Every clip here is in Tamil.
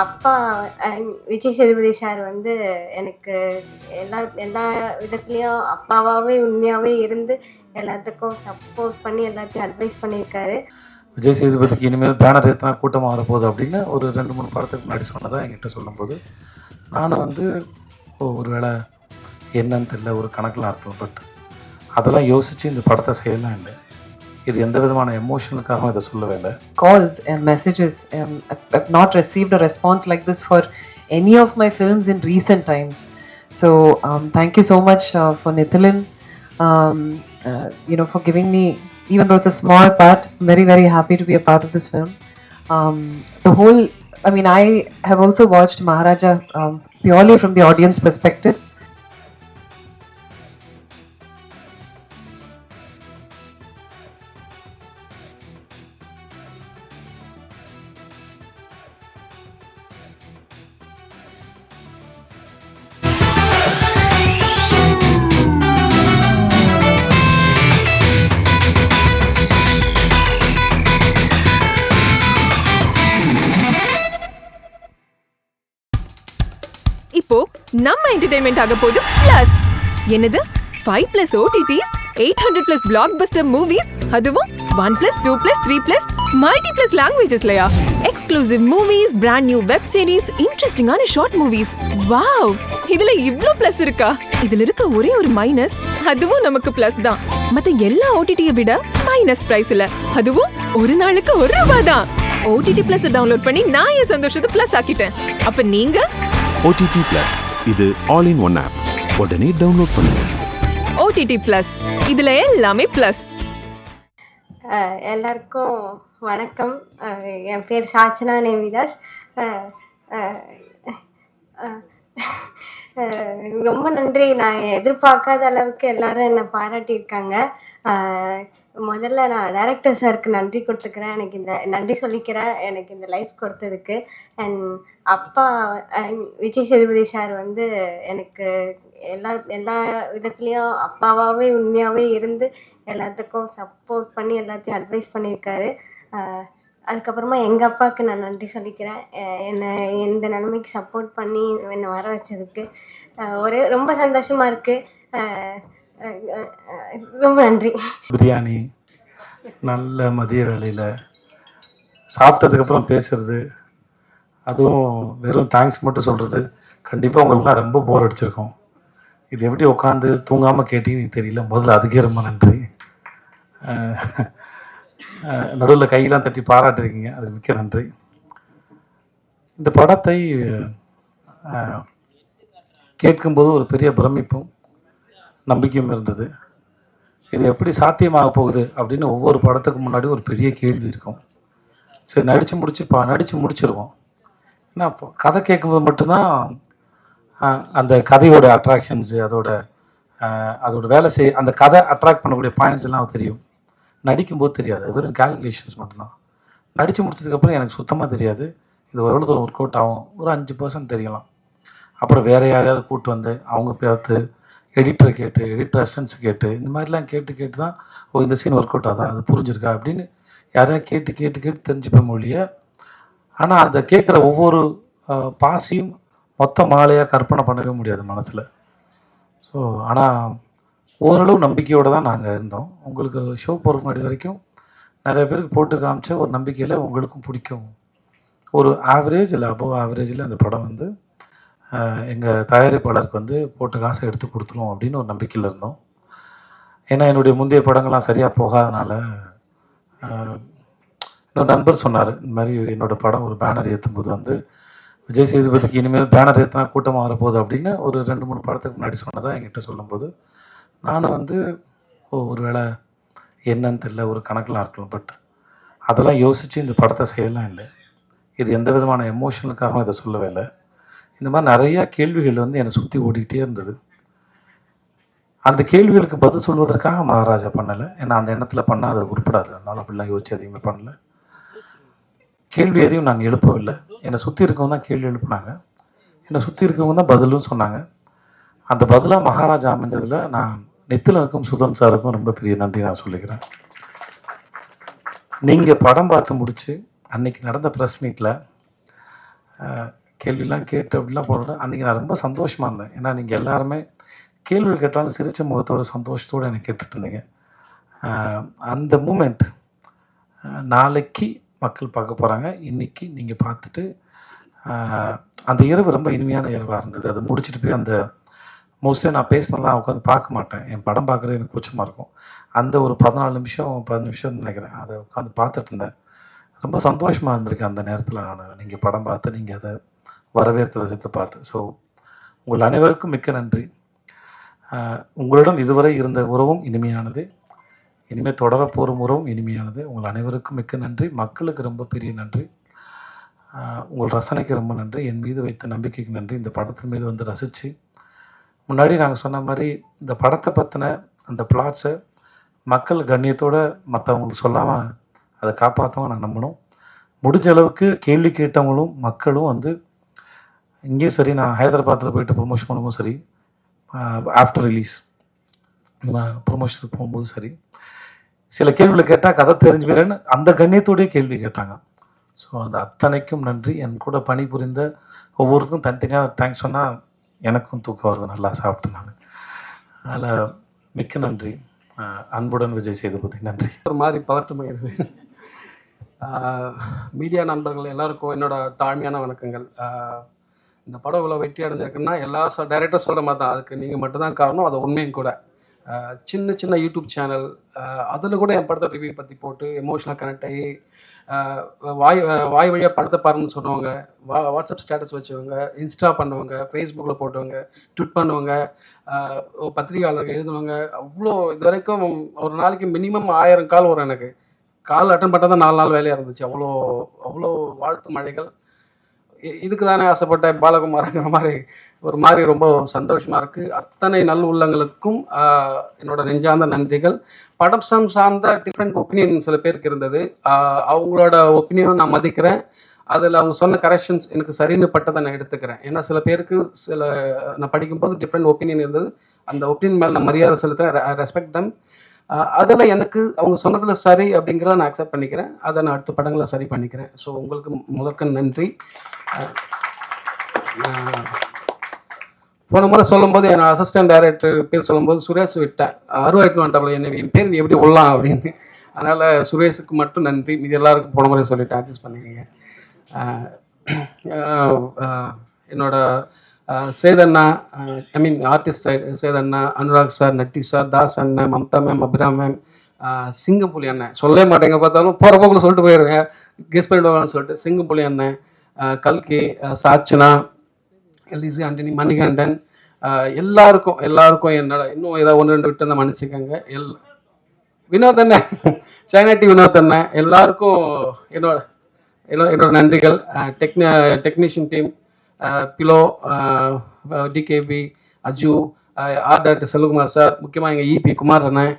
அப்பா அ விஜய் சேதுபதி சார் வந்து எனக்கு எல்லா எல்லா விதத்துலயும் அப்பாவாவே உண்மையாவே இருந்து எல்லாத்துக்கும் சப்போர்ட் பண்ணி எல்லாத்தையும் அட்வைஸ் பண்ணியிருக்காரு. விஜய் சேதுபதிக்கு இனிமேல் பேனர் ஏற்றினா கூட்டமாக வரப்போகுது அப்படின்னு ஒரு 2-3 படத்துக்கு முன்னாடி சொன்னதாக என்கிட்ட சொல்லும்போது நானும் வந்து ஒரு வேளை என்னன்னு தெரியல, ஒரு கணக்கில் இருக்கலாம். பட் அதெல்லாம் யோசித்து இந்த படத்தை செய்யலாம் இல்லை. இது எந்த விதமான எமோஷனுக்காகவும் இதை சொல்லவே இல்லை. Calls and messages. I've not received a response like this for any of my films in recent times. So thank you so much for Nithilan, for giving me, even though it's a small part, I'm very, very happy to be a part of this film. I have also watched Maharaja purely from the audience perspective. இப்போ நம்ம என்டர்டெயின்மெண்ட் ஆக போகுது பிளஸ். என்னது 5+ OTTs, 800+ பிளாக்பஸ்டர் மூவிஸ், அதுவும் 1+, 2+, 3+ மல்டிப்ளஸ் லாங்குவேஜஸ்லயா? Exclusive movies, brand new web series, இன்ட்ரெஸ்டிங்கான ஷார்ட் மூவிஸ். வாவ், இதுல இவ்ளோ பிளஸ் இருக்கா? இதுல இருக்க ஒரே ஒரு மைனஸ், அதுவும் நமக்கு பிளஸ் தான். மத்த எல்லா OTT-யை விட மைனஸ் பிரைஸ்ல, அதுவும் ஒரு நாளுக்கு ₹1 தான். OTT Plus டவுன்லோட் பண்ணி நான் என் சந்தோஷத்தை பிளஸ் ஆக்கிட்டேன். அப்ப நீங்க OTT Plus, இது ஆல் இன் ஒன் ஆப். உடனே டவுன்லோட் பண்ணுங்க. OTT Plus, இதுல எல்லாமே பிளஸ். எல்லாருக்கும் வணக்கம். என் பேர் சாச்சனா நேமிதாஸ். ரொம்ப நன்றி. நான் எதிர்பார்க்காத அளவுக்கு எல்லாரும் என்னை பாராட்டியிருக்காங்க. முதல்ல நான் டைரக்டர் சாருக்கு நன்றி கொடுத்துக்கிறேன். நன்றி சொல்லிக்கிறேன் எனக்கு இந்த லைஃப் கொடுத்ததுக்கு. அண்ட் அப்பா விஜய் சேதுபதி சார் வந்து எனக்கு எல்லா விதத்துலேயும் அப்பாவாகவே உண்மையாகவே இருந்து எல்லாத்துக்கும் சப்போர்ட் பண்ணி எல்லாத்தையும் அட்வைஸ் பண்ணியிருக்காரு. அதுக்கப்புறமா எங்கள் அப்பாவுக்கு நான் நன்றி சொல்லிக்கிறேன். என்னை இந்த நிலைமைக்கு சப்போர்ட் பண்ணி என்னை வர வச்சதுக்கு ரொம்ப சந்தோஷமாக இருக்குது. ரொம்ப நன்றி. பிரியாணி நல்ல மதிய வேலையில் சாப்பிட்டதுக்கப்புறம் பேசுகிறது, அதுவும் வெறும் தேங்க்ஸ் மட்டும் சொல்கிறது, கண்டிப்பாக உங்களுக்குலாம் ரொம்ப போர் அடிச்சிருக்கோம். இது எப்படி உட்காந்து தூங்காமல் கேட்டீங்கன்னு தெரியல. முதல்ல அதுக்கே ரொம்ப நன்றி. நடுவில் கையெல்லாம் தட்டி பாராட்டுருக்கீங்க, அது மிக்க நன்றி. இந்த படத்தை கேட்கும்போது ஒரு பெரிய பிரமிப்பும் நம்பிக்கையும் இருந்தது. இது எப்படி சாத்தியமாக போகுது அப்படின்னு ஒவ்வொரு படத்துக்கு முன்னாடி ஒரு பெரிய கேள்வி இருக்கும். சரி, நடித்து முடிச்சிருவோம். ஏன்னா கதை கேட்கும்போது மட்டும்தான் அந்த கதையோட அட்ராக்ஷன்ஸு, அதோட வேலை அந்த கதை அட்ராக்ட் பண்ணக்கூடிய பாயிண்ட்ஸ் எல்லாம் தெரியும். நடிக்கும்போது தெரியாது, அது வெறும் கால்குலேஷன்ஸ் மட்டும்தான். நடித்து முடிச்சதுக்கப்புறம் எனக்கு சுத்தமாக தெரியாது இது எவ்வளோ தூரம் ஒர்க் அவுட் ஆகும். ஒரு 5% தெரியலாம். அப்புறம் வேறு யாரையாவது கூப்பிட்டு வந்து அவங்க பார்த்து எடிட்டரை கேட்டு, எடிட்டர் அசிஸ்டன்ஸ் கேட்டு, இந்த மாதிரிலாம் கேட்டு தான் இந்த சீன் ஒர்க் அவுட் ஆகுதா, அது புரிஞ்சிருக்கா அப்படின்னு யாரையா கேட்டு தெரிஞ்சுப்பேன் மொழியை. ஆனால் அந்த கேட்குற ஒவ்வொரு பாசியும் மொத்த மாலையாக கற்பனை பண்ணவே முடியாது மனசில். ஸோ ஆனால் ஓரளவு நம்பிக்கையோடு தான் நாங்கள் இருந்தோம். உங்களுக்கு ஷோ போகிற முன்னாடி வரைக்கும் நிறைய பேருக்கு போட்டு காமிச்ச ஒரு நம்பிக்கையில் உங்களுக்கும் பிடிக்கும். ஒரு ஆவரேஜ் இல்லை அபோவ் ஆவரேஜில் அந்த படம் வந்து எங்கள் தயாரிப்பாளருக்கு வந்து போட்ட காசை எடுத்து கொடுத்துரும் அப்படின்னு ஒரு நம்பிக்கையில் இருந்தோம். ஏன்னா என்னுடைய முந்தைய படங்கள்லாம் சரியாக போகாதனால இன்னொரு நண்பர் சொன்னார், இந்த மாதிரி என்னோடய படம் ஒரு பேனர் ஏற்றும்போது வந்து விஜய் சேதுபதிக்கு இனிமேல் பேனர் ஏற்றினா கூட்டமாக வரப்போகுது அப்படின்னு ஒரு 2-3 படத்துக்கு முன்னாடி சொன்னதாக என்கிட்ட சொல்லும்போது நானும் வந்து ஒரு வேளை என்னன்னு தெரியல, ஒரு கணக்கில் இருக்கலாம். பட் அதெல்லாம் யோசித்து இந்த படத்தை செய்யலாம் இல்லை. இது எந்த விதமான எமோஷனுக்காகவும் இதை சொல்லவே இல்லை. இந்த மாதிரி நிறையா கேள்விகள் வந்து என்னை சுற்றி ஓடிக்கிட்டே இருந்தது. அந்த கேள்விகளுக்கு பதில் சொல்வதற்காக மகாராஜா பண்ணலை. ஏன்னா அந்த எண்ணத்தில் பண்ணால் அதை உருப்படாது. அதனால் அப்படிலாம் யோசிச்சு அதிகமாக பண்ணலை. கேள்வி எதையும் நாங்கள் எழுப்பவில்லை. என்னை சுற்றி இருக்கவங்க தான் கேள்வி எழுப்புனாங்க, என்னை சுற்றி இருக்கவங்க தான் பதிலும் சொன்னாங்க. அந்த பதிலாக மகாராஜா அமைஞ்சதில் நான் நித்திலனுக்கும் சுதன் சாருக்கும் ரொம்ப பெரிய நன்றி நான் சொல்லிக்கிறேன். நீங்கள் படம் பார்த்து முடித்து அன்றைக்கி நடந்த ப்ரெஸ் மீட்டில் கேள்விலாம் கேட்டு அப்படிலாம் போடுறது அன்றைக்கி நான் ரொம்ப சந்தோஷமாக இருந்தேன். ஏன்னா நீங்கள் எல்லாருமே கேள்வி கேட்டாலும் சிரித்த முகத்தோட சந்தோஷத்தோடு எனக்கு கேட்டுட்டு இருந்தீங்க. அந்த மூமெண்ட் நாளைக்கு மக்கள் பார்க்க போகிறாங்க. இன்றைக்கி நீங்கள் பார்த்துட்டு அந்த இரவு ரொம்ப இனிமையான இரவாக இருந்தது. அதை முடிச்சுட்டு போய் அந்த மோஸ்ட்லி நான் பேசினலாம் உட்காந்து பார்க்க மாட்டேன். என் படம் பார்க்குறது எனக்கு கூச்சமாக இருக்கும். அந்த ஒரு 14 நிமிஷம் 10 நிமிஷம்னு நினைக்கிறேன், அதை உட்காந்து பார்த்துட்டு இருந்தேன். ரொம்ப சந்தோஷமாக இருந்திருக்கேன் அந்த நேரத்தில். நீங்கள் படம் பார்த்து நீங்கள் அதை வரவேற்ற விஷயத்தை பார்த்து. ஸோ உங்கள் அனைவருக்கும் மிக்க நன்றி. உங்களிடம் இதுவரை இருந்த உறவும் இனிமையானது, இனிமேல் தொடரப்போகிற உறவும் இனிமையானது. உங்கள் அனைவருக்கும் மிக்க நன்றி. மக்களுக்கு ரொம்ப பெரிய நன்றி. உங்கள் ரசனைக்கு ரொம்ப நன்றி. என் மீது வைத்த நம்பிக்கைக்கு நன்றி. இந்த படத்தின் மீது வந்து ரசித்து, முன்னாடி நாங்கள் சொன்ன மாதிரி இந்த படத்தை பற்றின அந்த பிளாட்ஸை மக்கள் கண்ணியத்தோடு மற்றவங்களுக்கு சொல்லாமல் அதை காப்பாற்றவும் நான் நம்பணும். முடிஞ்ச அளவுக்கு கேள்வி கேட்டவங்களும் மக்களும் வந்து இங்கேயும் சரி, நான் ஹைதராபாத்தில் போயிட்டு ப்ரொமோஷன் பண்ணும்போது சரி, ஆஃப்டர் ரிலீஸ் ப்ரொமோஷனுக்கு போகும்போது சரி, சில கேள்விகளை கேட்டால் கதை தெரிஞ்சு போயிறேன்னு அந்த கண்ணியத்தோடய கேள்வி கேட்டாங்க. ஸோ அந்த அத்தனைக்கும் நன்றி. என் கூட பணிபுரிந்த ஒவ்வொருத்தரும் தனித்தனியாக தேங்க்ஸ் சொன்னால் எனக்கும் தூக்கம் வருது, நல்லா சாப்பிட்டு நான். அதனால் மிக்க நன்றி. அன்புடன் விஜய் சேதுபதி. நன்றி. ஒரு மாதிரி பதட்டமாயிருது. மீடியா நண்பர்கள் எல்லாருக்கும் என்னோட தாழ்மையான வணக்கங்கள். இந்த படம் இவ்வளோ வெற்றி அடைஞ்சிருக்குன்னா எல்லா டைரக்டர் சொல்கிற மாதிரி தான், அதுக்கு நீங்கள் மட்டும்தான் காரணம். அது உண்மையும் கூட. சின்ன சின்ன யூடியூப் சேனல் அதில் கூட என் படத்தை ரிவ்யூ பற்றி போட்டு எமோஷனலாக கனெக்ட் ஆகி வாய் வழியாக படத்தை பாருன்னு சொன்னவங்க, வாட்ஸ்அப் ஸ்டேட்டஸ் வச்சவங்க, இன்ஸ்டா பண்ணுவாங்க, ஃபேஸ்புக்கில் போட்டவங்க, ட்விட் பண்ணுவாங்க, பத்திரிகையாளர்கள் எழுதுவாங்க. அவ்வளோ இது வரைக்கும் ஒரு நாளைக்கு மினிமம் 1000 கால் வரும். எனக்கு கால் அட்டன் பண்ணால் தான் 4 நாள் வேலையாக இருந்துச்சு. அவ்வளோ அவ்வளோ வாழ்த்து மழைகள். இதுக்கு தானே ஆசைப்பட்ட பாலகுமாரங்கிற மாதிரி ஒரு மாதிரி ரொம்ப சந்தோஷமாக இருக்குது. அத்தனை நல் உள்ளங்களுக்கும் என்னோட நெஞ்சார்ந்த நன்றிகள். படம் சார்ந்த டிஃப்ரெண்ட் ஒப்பீனியன் சில பேருக்கு இருந்தது. அவங்களோட ஒப்பீனியனும் நான் மதிக்கிறேன். அதில் அவங்க சொன்ன கரெக்ஷன்ஸ் எனக்கு சரின்னு பட்டதை நான் எடுத்துக்கிறேன். ஏன்னா சில பேருக்கு நான் படிக்கும்போது டிஃப்ரெண்ட் ஒப்பீனியன் இருந்தது. அந்த ஒப்பீனியன் மேலே நான் மரியாதை செலுத்துகிறேன். ரெஸ்பெக்ட் தம். அதில் எனக்கு அவங்க சொன்னதில் சரி அப்படிங்கிறத நான் அக்செப்ட் பண்ணிக்கிறேன். அதை நான் அடுத்த படங்களை சரி பண்ணிக்கிறேன். ஸோ உங்களுக்கு முதற்க நன்றி. போன முறை சொல்லும்போது என் அசிஸ்டன்ட் டைரக்டர் பேர் சொல்லும்போது சுரேஷ் விட்டேன். அருவாயிரத்து வந்துட்டாப்புல என்ன என் பேர் நீ எப்படி விடலாம் அப்படின்னு. அதனால் சுரேஷுக்கு மட்டும் நன்றி. இது எல்லாருக்கும் போன முறை சொல்லிட்டு அட்ஜஸ்ட் பண்ணிக்கோங்க. என்னோட சேதண்ணா, ஐ மீன் ஆர்டிஸ்ட் சைடு சேதண்ணா, அனுராக் சார், நட்டி சார், தாஸ் அண்ணன், மம்தா மேம், அபிராம் மேம், சிங்கப்புலி அண்ணன் சொல்லவே மாட்டேங்க, பார்த்தாலும் போகிற போக்கில் சொல்லிட்டு போயிடுவேன், கெஸ் பண்ணிடுவாங்கன்னு சொல்லிட்டு. சிங்கப்புலி அண்ணன், கல்கி, சாச்சனா, எல்இசி ஆண்டனி, மணிகண்டன், எல்லாருக்கும் என்னோட இன்னும் ஏதாவது 1-2 விட்டு இருந்தால் மன்னிச்சுக்கோங்க. வினோத் அண்ணன், சைனாட்டி வினோத் அண்ணன், எல்லாருக்கும் என்னோட நன்றிகள். Technician team, Philo, TKP, Aju, art director Selvakumar sir, முக்கியமாக எங்கள் இபி குமார் அண்ணன்,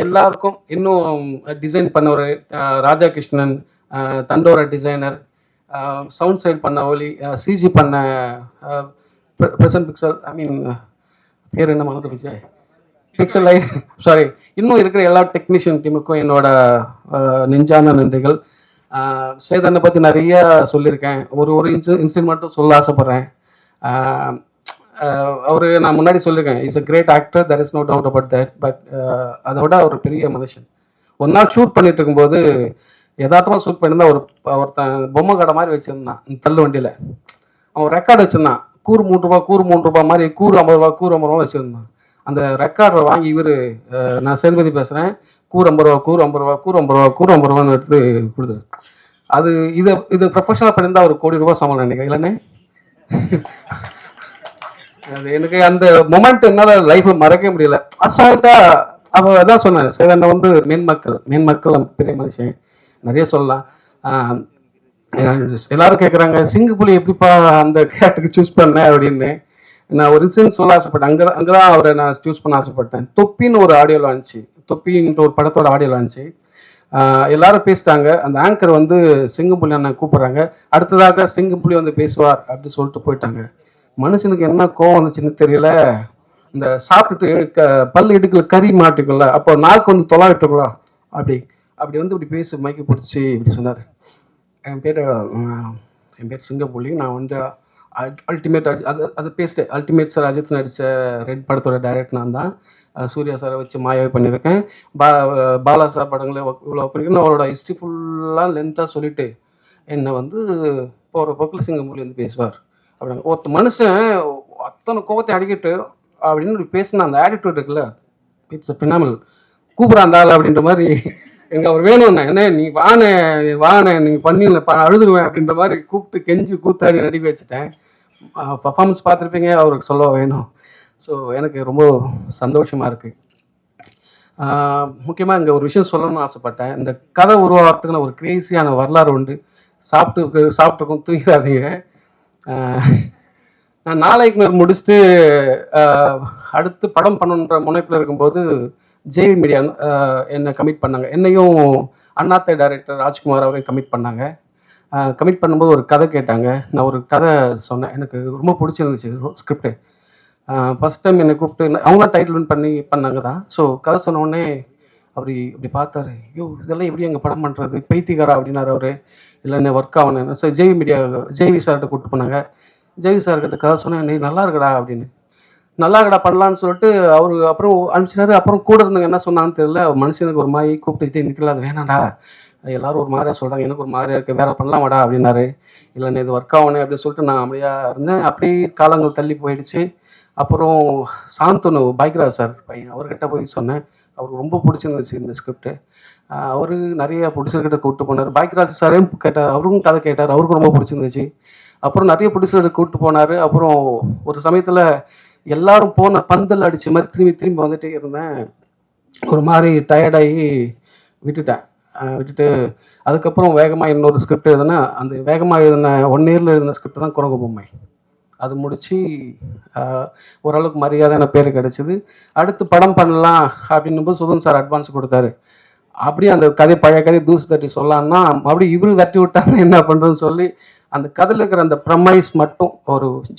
எல்லாருக்கும். இன்னும் டிசைன் பண்ணவர் ராஜா கிருஷ்ணன், தண்டோர டிசைனர், சவுண்ட் சைட் பண்ண ஒலி, சிஜி பண்ண பிரசன்ட் பிக்சல், ஐ மீன் பேர் என்ன மறந்து போச்சு, பிக்சல் லைட், சாரி. இன்னும் இருக்கிற எல்லா டெக்னீஷியன் டீமுக்கும் என்னோட நெஞ்சான நன்றிகள். சேதனை பற்றி நிறைய சொல்லியிருக்கேன். ஒரு இன்சிடென்ட் மட்டும் சொல்ல ஆசைப்பட்றேன். அவர் நான் முன்னாடி சொல்லியிருக்கேன், is a great actor, there is no doubt about that. But அதை விட ஒரு பெரிய மனுஷன். ஒரு நாள் ஷூட் பண்ணிட்டு இருக்கும்போது யதார்த்தமாக ஷூட் பண்ணியிருந்தா ஒருத்தன் பொம்மை கடை மாதிரி வச்சுருந்தான் தள்ளு வண்டியில். அவன் ரெக்கார்டு வச்சுருந்தான். கூறு 3 ரூபா மாதிரி, கூறு 50 ரூபா, கூறு 50 ரூபா வச்சுருந்தான். அந்த ரெக்கார்டரை வாங்கி இவர், நான் சேதுபதி பேசுகிறேன், கூறு 50 ரூபா, கூறு 50 ரூபா, கூறு 50 ரூபா, கூறு 50 ரூபான்னு எடுத்து கொடுத்துரு. அது இது ப்ரொஃபஷனலாக பண்ணியிருந்தால் ஒரு 1 கோடி ரூபா சம்பளம் நினைக்கிறேன் இல்லைண்ணே. அது எனக்கு அந்த மொமெண்ட் என்னால் லைஃப்பில் மறக்க முடியல. அசால்ட்டாக அவள் அதான் சொன்னேன், சேதனை வந்து மேன்மக்கள் பெரிய மனுஷன், நிறைய சொல்லலாம். எல்லாரும் கேட்குறாங்க, சிங்கப்புலி எப்படிப்பா அந்த கேரக்டருக்கு சூஸ் பண்ணேன் அப்படின்னு. நான் ஒரு இன்சிடென்ட் சொல்ல ஆசைப்பட்டேன். அங்கே தான் அவரை நான் சூஸ் பண்ண ஆசைப்பட்டேன். தொப்பின்னு ஒரு ஆடியோ லான்ச்சு, தொப்பின்ற ஒரு படத்தோட ஆடியோ லான்ச்சு. எல்லாரும் பேசிட்டாங்க. அந்த ஆங்கர் வந்து சிங்கப்புலி அண்ணன் கூப்பிட்றாங்க, அடுத்ததாக சிங்கப்புலி வந்து பேசுவார் அப்படின்னு சொல்லிட்டு போயிட்டாங்க. மனுஷனுக்கு என்ன கோவம் வந்துச்சுன்னு தெரியல. இந்த சாப்பிட்டுட்டு பல்லு இடுக்கல கறி மாட்டிக்கல, அப்போ நாக்கு வந்து தொலாவிட்டுக்கலாம், அப்படி வந்து இப்படி பேசி மைக்கு பிடிச்சி இப்படி சொன்னார். என் பேர் என் பேர் சிங்கப்புலி. நான் வந்து அல்டிமேட் அது பேசிட்டு அல்டிமேட் சார் அஜித் நடித்த ரெட் படத்தோட டைரக்டர் நான் தான். சூர்யா சாரை வச்சு மாயாவே பண்ணியிருக்கேன். பாலா சார் படங்களே இவ்வளோ பண்ணியிருக்கேன். அவரோட ஹிஸ்ட்ரி ஃபுல்லாக லென்த்தாக சொல்லிவிட்டு என்னை வந்து போகிற போக்கில் சிங்கம்புலி வந்து பேசுவார் அப்படிங்க. ஒருத்த மனுஷன் அத்தனை கோவத்தை அடிக்கிட்டு அப்படின்னு பேசின அந்த ஆட்டிடியூட் இருக்குல்ல, இட்ஸ் அ ஃபினாமினல். கூப்பிட்றான் அந்த ஆள் அப்படின்ற மாதிரி எனக்கு அவர் வேணும்ண்ணே, என்ன நீ வானே நீ பண்ணிடல அழுதுருவேன் அப்படின்ற மாதிரி கூப்பிட்டு கெஞ்சி கூத்தாடி நடிக்க வச்சுட்டேன். பர்ஃபார்மன்ஸ் பார்த்துருப்பீங்க, அவருக்கு சொல்ல வேணும். ஸோ எனக்கு ரொம்ப சந்தோஷமாக இருக்குது. முக்கியமாக இங்கே ஒரு விஷயம் சொல்லணும்னு ஆசைப்பட்டேன். இந்த கதை உருவாகிறதுக்கு ஒரு கிரேசியான வரலாறு உண்டு. சாப்பிட்டுருக்கோம், தூங்கிடாதீங்க. நான் நாளைக்கு முடிச்சுட்டு அடுத்து படம் பண்ணணுன்ற முனைப்பில் இருக்கும்போது ஜேவி மீடியா என்னை கமிட் பண்ணாங்க. என்னையும் அண்ணாத்தை டைரக்டர் ராஜ்குமார் அவரையும் கமிட் பண்ணாங்க. கமிட் பண்ணும்போது ஒரு கதை கேட்டாங்க. நான் ஒரு கதை சொன்னேன், எனக்கு ரொம்ப பிடிச்சிருந்துச்சு ஸ்கிரிப்டு. ஃபஸ்ட் டைம் என்னை கூப்பிட்டு அவங்க டைட்டில் வின் பண்ணாங்க தான். ஸோ கதை சொன்ன உடனே இப்படி பார்த்தாரு, ஐயோ இதெல்லாம் எப்படி எங்கள் படம் பண்ணுறது, பைத்தியக்காரா அப்படின்னாரு அவர். இல்லை என்ன ஒர்க் ஆகணும். ஸோ ஜேவி சார்கிட்ட கூப்பிட்டு போனாங்க. ஜேவி சார்கிட்ட கதை சொன்னேன், நீ நல்லா இருக்கடா அப்படின்னு. நல்லா இருக்கடா பண்ணலான்னு சொல்லிட்டு அவர் அப்புறம் அனுப்பிச்சினாரு. அப்புறம் கூட இருந்தவங்க என்ன சொன்னான்னு தெரியல, மனுஷனுக்கு ஒரு மாதிரி கூப்பிட்டு நிற்கல, அது வேணாண்டா எல்லோரும் ஒரு மாதிரியாக சொல்கிறாங்க, எனக்கு ஒரு மாதிரியாக இருக்குது, வேறு பண்ணலாமாடா அப்படின்னாரு. இல்லை இது ஒர்க் ஆகணும் அப்படின்னு சொல்லிட்டு நான் அப்படியாக இருந்தேன். அப்படியே காலங்கள் தள்ளி போயிடுச்சு. அப்புறம் சாந்தனு பைக்ராஜ் சார் பையன் அவர்கிட்ட போய் சொன்னேன். அவருக்கு ரொம்ப பிடிச்சிருந்துச்சு இந்த ஸ்கிரிப்டு. அவர் நிறைய ப்ரொடியூசர்கிட்ட கூப்பிட்டு போனார். பைக்ராஜ் சாரையும் கேட்டார், அவருக்கும் கதை கேட்டார், அவருக்கும் ரொம்ப பிடிச்சிருந்துச்சு. அப்புறம் நிறைய ப்ரொடியூசர்கிட்ட கூப்பிட்டு போனார். அப்புறம் ஒரு சமயத்தில் எல்லாரும் போன பந்தல் அடித்த மாதிரி திரும்பி வந்துட்டே இருந்தேன். ஒரு மாதிரி டயர்டாகி விட்டுட்டு அதுக்கப்புறம் வேகமாக இன்னொரு ஸ்கிரிப்ட் எழுதுனா, அந்த வேகமாக எழுதின 1 இயரில் எழுதின ஸ்கிரிப்ட் தான் குரங்கு பொம்மை. அது முடித்து ஓரளவுக்கு மரியாதையான பேர் கிடச்சிது. அடுத்து படம் பண்ணலாம் அப்படின்னும்போது சுதன் சார் அட்வான்ஸ் கொடுத்தாரு. அப்படியே அந்த பழைய கதையை தூசு தட்டி சொல்லலான்னா அப்படியே இவரு தட்டி விட்டாங்க என்ன பண்ணுறதுன்னு சொல்லி அந்த கதையில் இருக்கிற அந்த ப்ரமைஸ் மட்டும்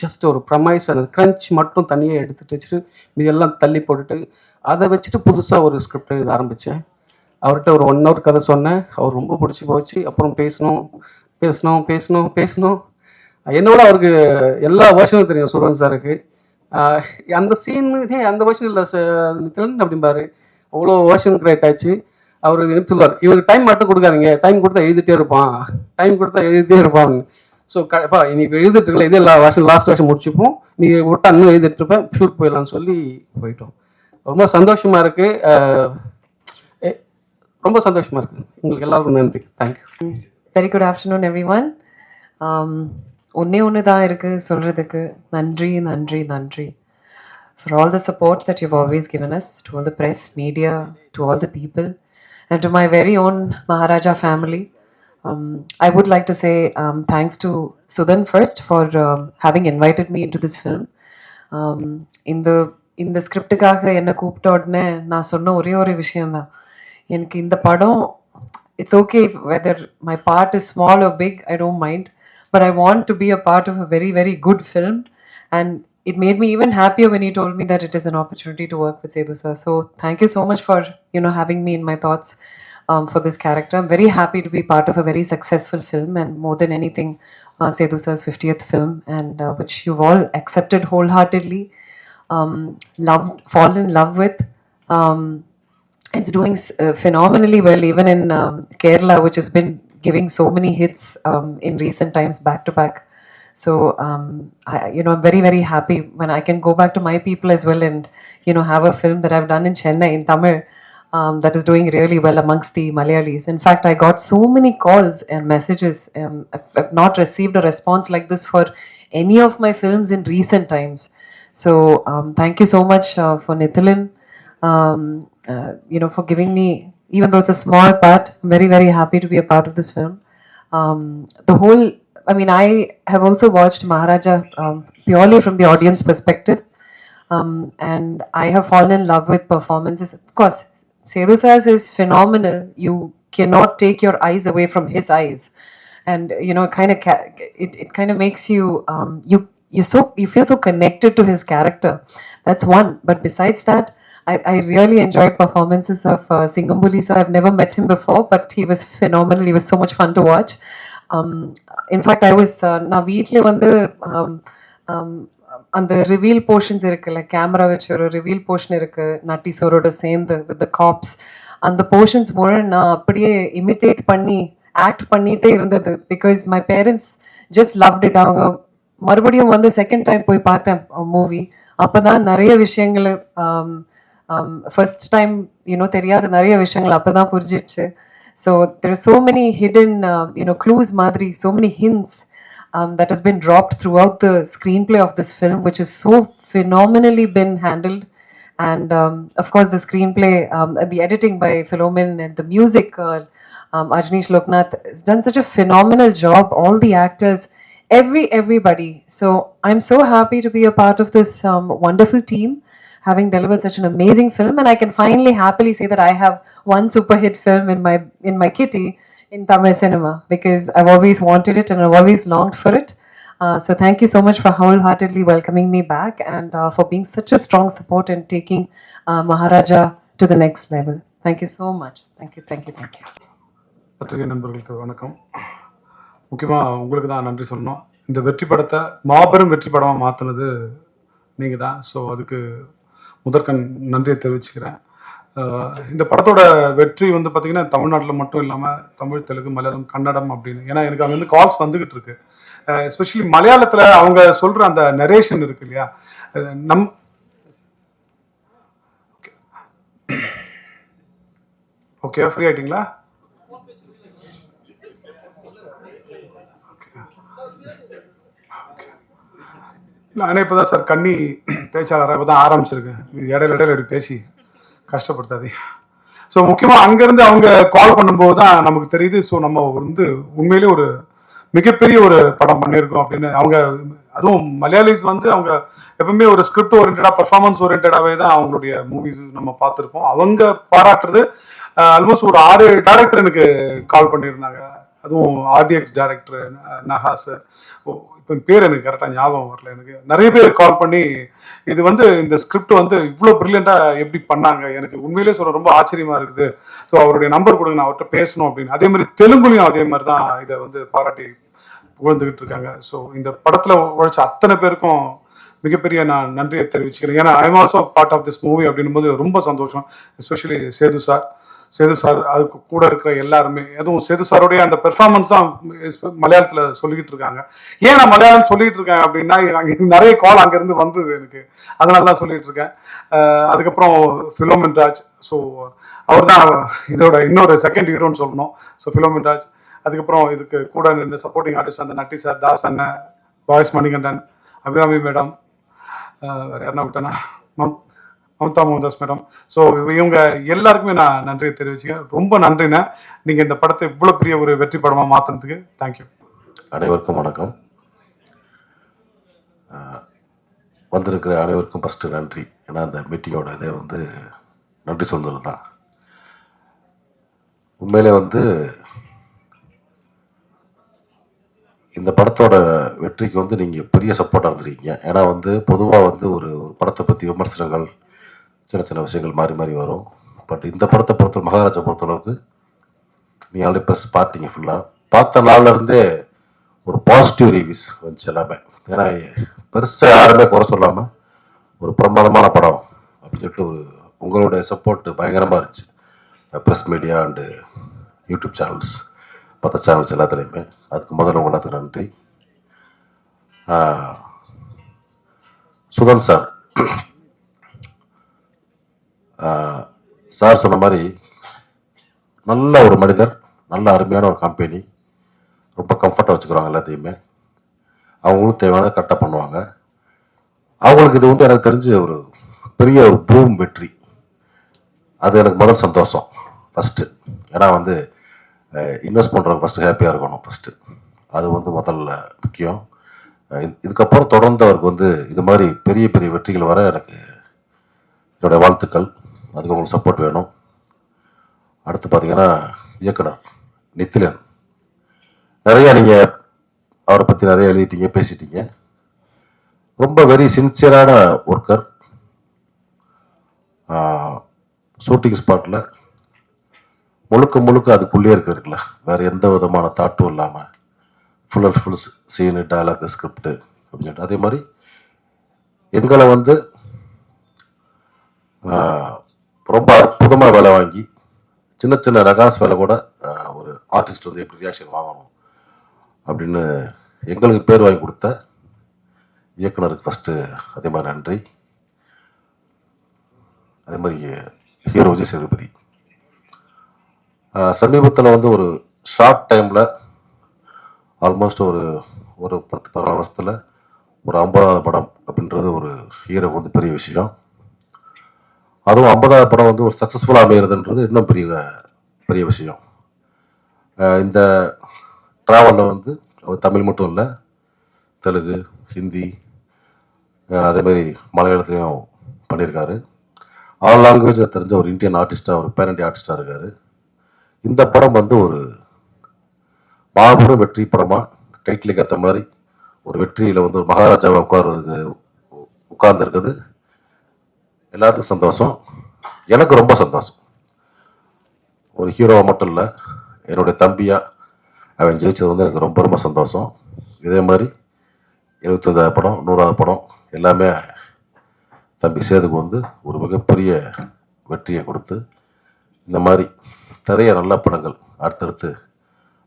ஜஸ்ட் ஒரு ப்ரமைஸ், அந்த க்ரன்ச் மட்டும் தனியாக எடுத்துகிட்டு வச்சுட்டு இதெல்லாம் தள்ளி போட்டுட்டு அதை வச்சுட்டு புதுசாக ஒரு ஸ்கிரிப்ட் எழுத ஆரம்பித்தேன். அவர்கிட்ட ஒரு 1 hour கதை சொன்னேன். அவர் ரொம்ப பிடிச்சி போச்சு. அப்புறம் பேசணும். என்னோட அவருக்கு எல்லா வருஷனும் தெரியும் சுதன் சாருக்கு. அந்த சீனு அந்த வருஷன் இல்லை நித்திலன் அப்படிம்பாரு. அவ்வளோ வருஷன் கிரியேட் ஆச்சு. அவர் என்ன சொல்லுவார், இவருக்கு டைம் மட்டும் கொடுக்காதீங்க, டைம் கொடுத்தா எழுதிட்டே இருப்பான். ஸோ இப்போ இன்னைக்கு எழுதிட்டு இருக்கல, இதே லாஸ்ட் வருஷம் முடிச்சுப்போம், நீ விட்டா இன்னும் எழுதிட்டு இருப்பேன், ஷூட் போயிடலாம்னு சொல்லி போயிட்டோம். ரொம்ப சந்தோஷமாக இருக்குது. ரொம்ப சந்தோஷமாக இருக்குது. உங்களுக்கு எல்லாருக்கும் நன்றி. Thank you. Very good afternoon every one. ஒன்று தான் இருக்குது சொல்கிறதுக்கு. நன்றி for all the support that you've always given us, to all the press, media, to all the people, and to my very own Maharaja family. I would like to say thanks to Sudan first for having invited me into this film. இந்த ஸ்கிரிப்டுக்காக என்னை கூப்பிட்ட உடனே நான் சொன்ன ஒரே விஷயந்தான், எனக்கு இந்த படம் it's okay weather my part is small or big, I don't mind, but I want to be a part of a very, very good film. And it made me even happier when he told me that it is an opportunity to work with Sethu sir. So thank you so much for having me in my thoughts for this character. I'm very happy to be part of a very successful film, and more than anything Sethu sir's 50th film, and which you've all accepted wholeheartedly, fallen in love with. It's doing phenomenally well even in Kerala, which has been giving so many hits in recent times back to back. So I'm very, very happy when I can go back to my people as well and have a film that I've done in Chennai in Tamil that is doing really well amongst the Malayalis. In fact, I got so many calls and messages. I've not received a response like this for any of my films in recent times. So thank you so much for Nithilan, for giving me, even though it's a small part, I'm very, very happy to be a part of this film. I have also watched Maharaja purely from the audience perspective, and I have fallen in love with performances. Of course, Sethu sir is phenomenal. You cannot take your eyes away from his eyes, and it kind of makes you you feel so connected to his character. That's one. But besides that, I really enjoyed performances of Singambuli. So I've never met him before, but he was phenomenal. He was so much fun to watch. In fact I was நான் வீட்டில் வந்து அந்த ரிவீல் போர்ஷன்ஸ் இருக்குல்ல, கேமரா வச்சு ஒரு ரிவீல் போர்ஷன் இருக்கு நட்டி சோரோட சேர்ந்து வித் த காப்ஸ். அந்த போர்ஷன்ஸ் மூலம் நான் அப்படியே இமிட்டேட் பண்ணி ஆக்ட் பண்ணிட்டே இருந்தது. Because my parents just loved it. அவங்க மறுபடியும் வந்து செகண்ட் டைம் போய் பார்த்தேன் மூவி. அப்போதான் நிறைய விஷயங்கள் ஃபர்ஸ்ட் டைம் தெரியாத நிறைய விஷயங்கள் அப்போதான் புரிஞ்சிடுச்சு. So there are so many hidden clues மாதிரி, so many hints that has been dropped throughout the screenplay of this film, which is so phenomenally been handled. And of course the screenplay, the editing by Philomen, and the music, Ajneesh Loknath has done such a phenomenal job. All the actors, everybody. So I'm so happy to be a part of this wonderful team, having delivered such an amazing film. And I can finally happily say that I have one super hit film in my kitty in Tamil cinema, because I've always wanted it and I've always longed for it. So thank you so much for wholeheartedly welcoming me back, and for being such a strong support and taking Maharaja to the next level. Thank you so much. Thank you. பத்திரிகை நண்பர்களுக்கு வணக்கம். முக்கியமாக உங்களுக்கு தான் நன்றி சொல்லணும். இந்த வெற்றி படத்தை மாபெரும் வெற்றி படமாக மாற்றினது நீங்கள் தான். ஸோ அதுக்கு முதற்கண் நன்றியை தெரிவிச்சுக்கிறேன். இந்த படத்தோட வெற்றி வந்து பார்த்திங்கன்னா தமிழ்நாட்டில் மட்டும் இல்லாமல் தமிழ், தெலுங்கு, மலையாளம், கன்னடம் அப்படின்னு, ஏன்னா எனக்கு அங்கேருந்து கால்ஸ் வந்துக்கிட்டு இருக்கு. எஸ்பெஷலி மலையாளத்தில் அவங்க சொல்கிற அந்த நரேஷன் இருக்கு இல்லையா, ஓகே ஃப்ரீ ஆகிட்டிங்களா? நானே இப்போ தான் சார் கன்னி பேச்சாளராக இப்போ தான் ஆரம்பிச்சிருக்கேன். இடையில இப்படி பேசி கஷ்டப்படுத்தாதே. ஸோ முக்கியமாக அங்கேருந்து அவங்க கால் பண்ணும்போது தான் நமக்கு தெரியுது, ஸோ நம்ம வந்து உண்மையிலே ஒரு மிகப்பெரிய ஒரு படம் பண்ணியிருக்கோம் அப்படின்னு. அவங்க அதுவும் மலையாளிஸ் வந்து அவங்க எப்பவுமே ஒரு ஸ்கிரிப்ட் ஓரியன்டாக, பர்ஃபார்மன்ஸ் ஓரியன்டாகவே தான் அவங்களுடைய மூவிஸ் நம்ம பார்த்துருப்போம். அவங்க பாராட்டுறது ஆல்மோஸ்ட் ஒரு 6 டேரக்டர் எனக்கு கால் பண்ணியிருந்தாங்க. அதுவும் ஆர்டிஎக்ஸ் டேரக்டர் நஹாஸ், இப்போ பேர் எனக்கு கரெக்டாக ஞாபகம் வரல. எனக்கு நிறைய பேர் கால் பண்ணி இது வந்து இந்த ஸ்கிரிப்ட் வந்து இவ்வளோ ப்ரில்லியண்ட்டாக எப்படி பண்ணாங்க, எனக்கு உண்மையிலே சொல்ல ரொம்ப ஆச்சரியமாக இருக்குது. ஸோ அவருடைய நம்பர் கொடுங்க, நான் அவர்கிட்ட பேசணும் அப்படின்னு. அதே மாதிரி தெலுங்குலையும் அதே மாதிரி தான் இதை வந்து பாராட்டி புகழ்ந்துக்கிட்டு இருக்காங்க. ஸோ இந்த படத்தில் உழைச்ச அத்தனை பேருக்கும் மிகப்பெரிய நான் நன்றியை தெரிவிச்சுக்கிறேன். ஏன்னா I am also part of this movie அப்படின்னும் போது ரொம்ப சந்தோஷம். எஸ்பெஷலி சேது சார் அதுக்கு கூட இருக்கிற எல்லாருமே, அதுவும் சேது சாருடைய அந்த பெர்ஃபார்மன்ஸ் தான் மலையாளத்தில் சொல்லிக்கிட்டு இருக்காங்க. ஏன் நான் மலையாளம் சொல்லிட்டு இருக்கேன் அப்படின்னா, அங்கே நிறைய கால் அங்கேருந்து வந்தது எனக்கு, அதனால தான் சொல்லிட்டு இருக்கேன். அதுக்கப்புறம் ஃபிலோமென் ராஜ், ஸோ அவர் தான் இதோட இன்னொரு செகண்ட் ஹீரோன்னு சொல்லணும். ஸோ ஃபிலோமென் ராஜ், அதுக்கப்புறம் இதுக்கு கூட நின்று சப்போர்ட்டிங் ஆர்டிஸ்ட் அந்த நட்டி சார், தாஸ் அண்ணன், பாய்ஸ் மணிகண்டன், அபிராமி மேடம், வேறு யாருன்னா விட்டேன்னா மம்தா மோகன்தாஸ் மேடம். ஸோ இவங்க எல்லாருக்குமே நான் நன்றியை தெரிவிச்சுக்கேன். ரொம்ப நன்றிண்ணே, நீங்கள் இந்த படத்தை இவ்வளோ பெரிய ஒரு வெற்றி படமாக மாற்றினதுக்கு தேங்க்யூ. அனைவருக்கும் வணக்கம். வந்திருக்கிற அனைவருக்கும் ஃபஸ்ட்டு நன்றி. ஏன்னா அந்த மீட்டிங்கோட இதே வந்து நன்றி சொல்கிறது தான். உண்மையிலே வந்து இந்த படத்தோட வெற்றிக்கு வந்து நீங்கள் பெரிய சப்போர்ட்டாக இருந்திருக்கீங்க. ஏன்னா வந்து பொதுவாக வந்து ஒரு படத்தை பற்றி விமர்சனங்கள், சின்ன விஷயங்கள் மாறி வரும். பட் இந்த படத்தை மகாராஜா பொறுத்தளவுக்கு நீங்கள் ஆல்ரெடி ப்ரெஸ் பார்த்தீங்க, ஃபுல்லாக பார்த்த நாள்லேருந்தே ஒரு பாசிட்டிவ் ரிவ்யூஸ் வந்துச்சு எல்லாமே. ஏன்னா பெருசாக யாருமே குறை சொல்லாமல் ஒரு பிரமாதமான படம் அப்படின்னு சொல்லிட்டு உங்களுடைய சப்போர்ட் பயங்கரமாக இருந்துச்சு. Press media and YouTube channels, மற்ற சேனல்ஸ் எல்லாத்துலேயுமே. அதுக்கு முதல்ல உங்களுக்கு நன்றி. சுதன் சார் சொன்ன மாதிரி நல்ல ஒரு மனிதர், நல்ல அருமையான ஒரு கம்பெனி, ரொம்ப கம்ஃபர்ட்டாக வச்சுக்கிறாங்க எல்லாத்தையுமே. அவங்களும் தேவையானதை கரெக்டாக பண்ணுவாங்க. அவங்களுக்கு இது வந்து எனக்கு தெரிஞ்சு ஒரு பெரிய ஒரு பூம் வெற்றி. அது எனக்கு முதல் சந்தோஷம் ஃபஸ்ட்டு. ஏன்னா வந்து இன்வெஸ்ட் பண்ணுறவங்க ஃபஸ்ட்டு ஹாப்பியாக இருக்கணும் ஃபஸ்ட்டு. அது வந்து முதல்ல முக்கியம். இதுக்கப்புறம் தொடர்ந்து அவருக்கு வந்து இது மாதிரி பெரிய பெரிய வெற்றிகள் வர எனக்கு என்னுடைய வாழ்த்துக்கள். அதுக்கு உங்களுக்கு சப்போர்ட் வேணும். அடுத்து பார்த்தீங்கன்னா இயக்குனர் நித்திலன், நிறையா நீங்கள் அவரை பற்றி நிறைய எழுதிட்டீங்க, பேசிட்டீங்க. ரொம்ப வெரி சின்சியரான ஒர்க்கர். ஷூட்டிங் ஸ்பாட்டில் முழுக்க அதுக்குள்ளே இருக்குல்ல, வேறு எந்த விதமான தாட்டும் இல்லாமல் full and full scene, dialogue, script அப்படின்னு சொல்லிட்டு அதே மாதிரி எங்களை வந்து ரொம்ப அற்புதமாக வேலை வாங்கி சின்ன சின்ன ரகாஸ் வேலை கூட ஒரு ஆர்டிஸ்ட் வந்து எப்படி ரியாக்ஷன் வாங்கணும் அப்படின்னு எங்களுக்கு பேர் வாங்கி கொடுத்த இயக்குனருக்கு ஃபஸ்ட்டு அதே மாதிரி நன்றி. அதே மாதிரி ஹீரோ விஜய் சேதுபதி சமீபத்தில் வந்து ஒரு ஷார்ட் டைமில் ஆல்மோஸ்ட் ஒரு 10-12 வருஷத்தில் ஒரு 50வது படம் அப்படின்றது ஒரு ஹீரோ வந்து பெரிய விஷயம். அதுவும் 50வது படம் வந்து ஒரு சக்ஸஸ்ஃபுல்லாக அமைகிறதுன்றது இன்னும் பெரிய விஷயம். இந்த ட்ராவலில் வந்து அவர் தமிழ் மட்டும் இல்லை, தெலுங்கு, ஹிந்தி, அதேமாதிரி மலையாளத்துலேயும் பண்ணியிருக்காரு. ஆல் லாங்குவேஜில் தெரிஞ்ச ஒரு இந்தியன் ஆர்டிஸ்டாக, ஒரு பேரண்டி ஆர்டிஸ்டாக இருக்கார். இந்த படம் வந்து ஒரு மாபெரும் வெற்றி படமாக டைட்டிலுக்கு ஏற்ற மாதிரி ஒரு வெற்றியில் வந்து ஒரு மகாராஜாவை உட்கார்ந்துருக்குது. எல்லாத்துக்கும் சந்தோஷம், எனக்கு ரொம்ப சந்தோஷம். ஒரு ஹீரோவை மட்டும் இல்லை, என்னுடைய தம்பியாக அவன் ஜெயிச்சது வந்து எனக்கு ரொம்ப ரொம்ப சந்தோஷம். இதே மாதிரி 75வது படம், 100வது படம் எல்லாமே தம்பி சேதுக்கு வந்து ஒரு மிகப்பெரிய வெற்றியை கொடுத்து இந்த மாதிரி நிறைய நல்ல படங்கள் அடுத்தடுத்து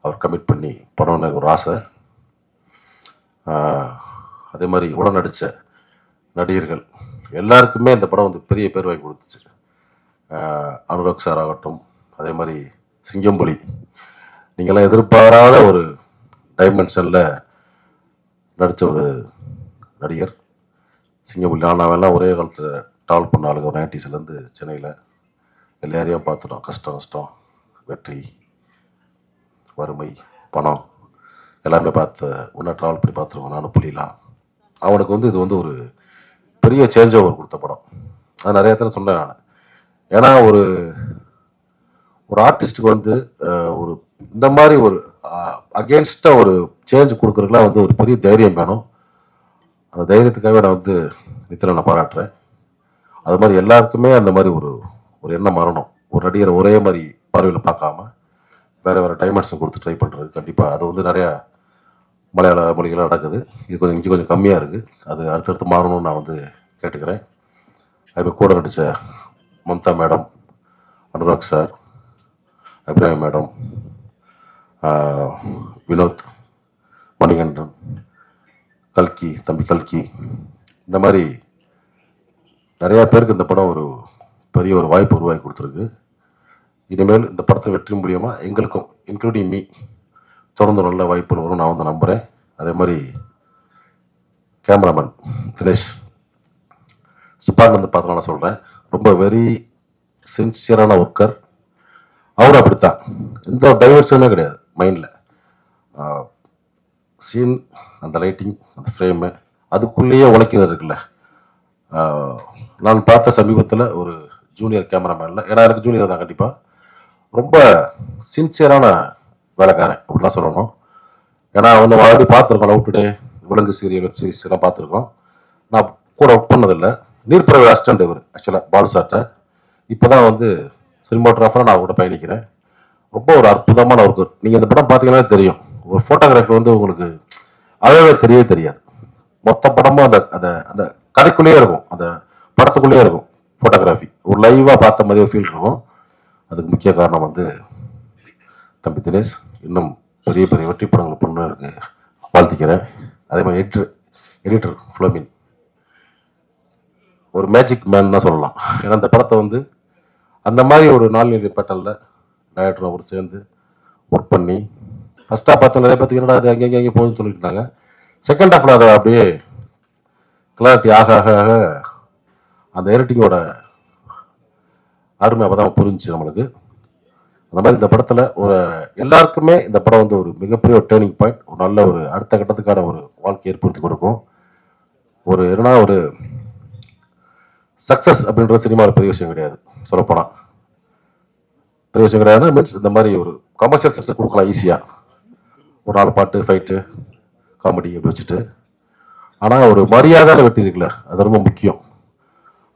அவர் கமிட் பண்ணி படம்னு எனக்கு ஒரு ஆசை. அதே மாதிரி உடன் நடித்த நடிகர்கள் எல்லாருக்குமே இந்த படம் வந்து பெரிய பேர் வாங்கி கொடுத்துச்சு. அனுராக் சார் ஆகட்டும், அதே மாதிரி சிங்கம்புலி, நீங்கள்லாம் எதிர்பாராத ஒரு டைமென்ஷனில் நடித்த ஒரு நடிகர் சிங்கம்புலி. நாவெல்லாம் ஒரே காலத்தில் ட்ராவல் பண்ண ஆளுங்க, ஒரு 90ஸ்லேருந்து சென்னையில் எல்லாரையும் பார்த்துட்டோம். கஷ்டம், வெற்றி, வறுமை, பணம் எல்லாமே ஒன்றா ட்ராவல் பண்ணி பார்த்துருக்கோம். நானும் புலிலாம். அவனுக்கு வந்து இது வந்து ஒரு பெரிய சேஞ்ச் ஓவர் கொடுத்த படம். அது நிறைய இடத்துல சொன்னேன் நான். ஏன்னா ஒரு ஆர்டிஸ்ட்டுக்கு வந்து ஒரு இந்த மாதிரி ஒரு அகெயின்ஸ்டாக ஒரு சேஞ்ச் கொடுக்குறதுக்குலாம் வந்து ஒரு பெரிய தைரியம் வேணும். அந்த தைரியத்துக்காகவே நான் வந்து நித்தில நான் பாராட்டுறேன். அது மாதிரி எல்லாருக்குமே அந்த மாதிரி ஒரு எண்ணம் வரணும். ஒரு நடிகரை ஒரே மாதிரி பார்வையில் பார்க்காம வேறு டைமென்ஷன் கொடுத்து ட்ரை பண்ணுறது. கண்டிப்பாக அது வந்து நிறையா மலையாள மொழிகளாக நடக்குது. இது கொஞ்சம் கம்மியாக இருக்குது. அது அடுத்தடுத்து மாறணும்னு நான் வந்து கேட்டுக்கிறேன். அதுமாதிரி கூட நடித்த Mamta madam, Anurag sir, Abirami madam, Vinoth, Manikandan, தம்பி கல்கி, இந்த மாதிரி நிறையா பேருக்கு இந்த படம் ஒரு பெரிய ஒரு வாய்ப்பு உருவாக்கி கொடுத்துருக்கு. இனிமேல் இந்த படத்தை வெற்றி மூலியமாக எங்களுக்கும் இன்க்ளூடிங் மீ தொடர்ந்து நல்ல வாய்ப்புகள் வரும் நான் வந்து நம்புகிறேன். அதே மாதிரி கேமராமேன் தினேஷ் ஸ்பாட் வந்து பார்த்தா நான் சொல்கிறேன், ரொம்ப வெரி சின்சியரான ஒர்க்கர். அவரும் அப்படித்தான், எந்த டைவர்ஷனுமே கிடையாது மைண்டில். சீன், அந்த லைட்டிங், அந்த ஃப்ரேமு, அதுக்குள்ளேயே உழைக்கிறது இருக்குல்ல. நான் பார்த்த சமீபத்தில் ஒரு ஜூனியர் கேமராமேனில், ஏன்னா எனக்கு ஜூனியர் தான் கண்டிப்பாக, ரொம்ப சின்சியரான வேலைக்காரன் அப்படி தான் சொல்லணும். ஏன்னா அவனை ஆல்ரெடி பார்த்துருக்கோம், லவ் டுடே, விலங்கு சீரியல், வெப் சீரிஸ் எல்லாம் பார்த்துருக்கோம். நான் கூட ஒர்க் பண்ணதில்லை. நீர்ப்பறவை அசிஸ்டன்ட் இவர் ஆக்சுவலாக பாலு சார்ட்ட. இப்போ தான் வந்து சினிமாட்டோகிராஃபராக நான் கூட பயணிக்கிறேன். ரொம்ப ஒரு அற்புதமான ஒர்க்கர். நீங்கள் இந்த படம் பார்த்தீங்கன்னா தெரியும், ஒரு ஃபோட்டோகிராஃபி வந்து உங்களுக்கு அழகாக தெரியாது. மொத்த படமும் அந்த கதைக்குள்ளேயே இருக்கும், அந்த படத்துக்குள்ளேயே இருக்கும். ஃபோட்டோகிராஃபி ஒரு லைவாக பார்த்த மாதிரி ஒரு ஃபீல் இருக்கும். அதுக்கு முக்கிய காரணம் வந்து தம்பி தினேஷ். இன்னும் பெரிய வெற்றி படங்கள் பண்ண வாழ்த்திக்கிறேன். அதே மாதிரி எடிட்டர் ஃப்ளோமின் ஒரு மேஜிக் மேன் தான் சொல்லலாம். ஏன்னா அந்த படத்தை வந்து அந்த மாதிரி ஒரு நாள்நிலை பேட்டலில் டைரக்டரும் அவர் சேர்ந்து ஒர்க் பண்ணி ஃபஸ்ட்டாக பார்த்து நிறைய பேருக்கு என்னடா அது அங்கே போகுதுன்னு சொல்லிட்டு இருந்தாங்க. செகண்ட் ஹாஃபில் அதை அப்படியே கிளாரிட்டி ஆக அந்த எடிட்டிங்கோட அருமை அப்போ தான் புரிஞ்சிச்சு நம்மளுக்கு. அந்த மாதிரி இந்த படத்தில் எல்லாருக்குமே இந்த படம் வந்து ஒரு மிகப்பெரிய ஒரு டேர்னிங் பாயிண்ட், ஒரு நல்ல ஒரு அடுத்த கட்டத்துக்கான ஒரு வாழ்க்கையை ஏற்படுத்தி கொடுக்கும். என்னன்னா ஒரு சக்ஸஸ் அப்படின்ற சினிமாவில் பெரிய விஷயம் கிடையாது. சொல்லப்போனால் பெரிய விஷயம் கிடையாதுன்னா மீன்ஸ் இந்த மாதிரி ஒரு கமர்ஷியல் சக்ஸஸ் கொடுக்கலாம் ஈஸியாக, ஒரு 4 பாட்டு, ஃபைட்டு, காமெடி அப்படி வச்சுட்டு. ஆனால் ஒரு மரியாதையான வெற்றி இருக்குல்ல, அது ரொம்ப முக்கியம்.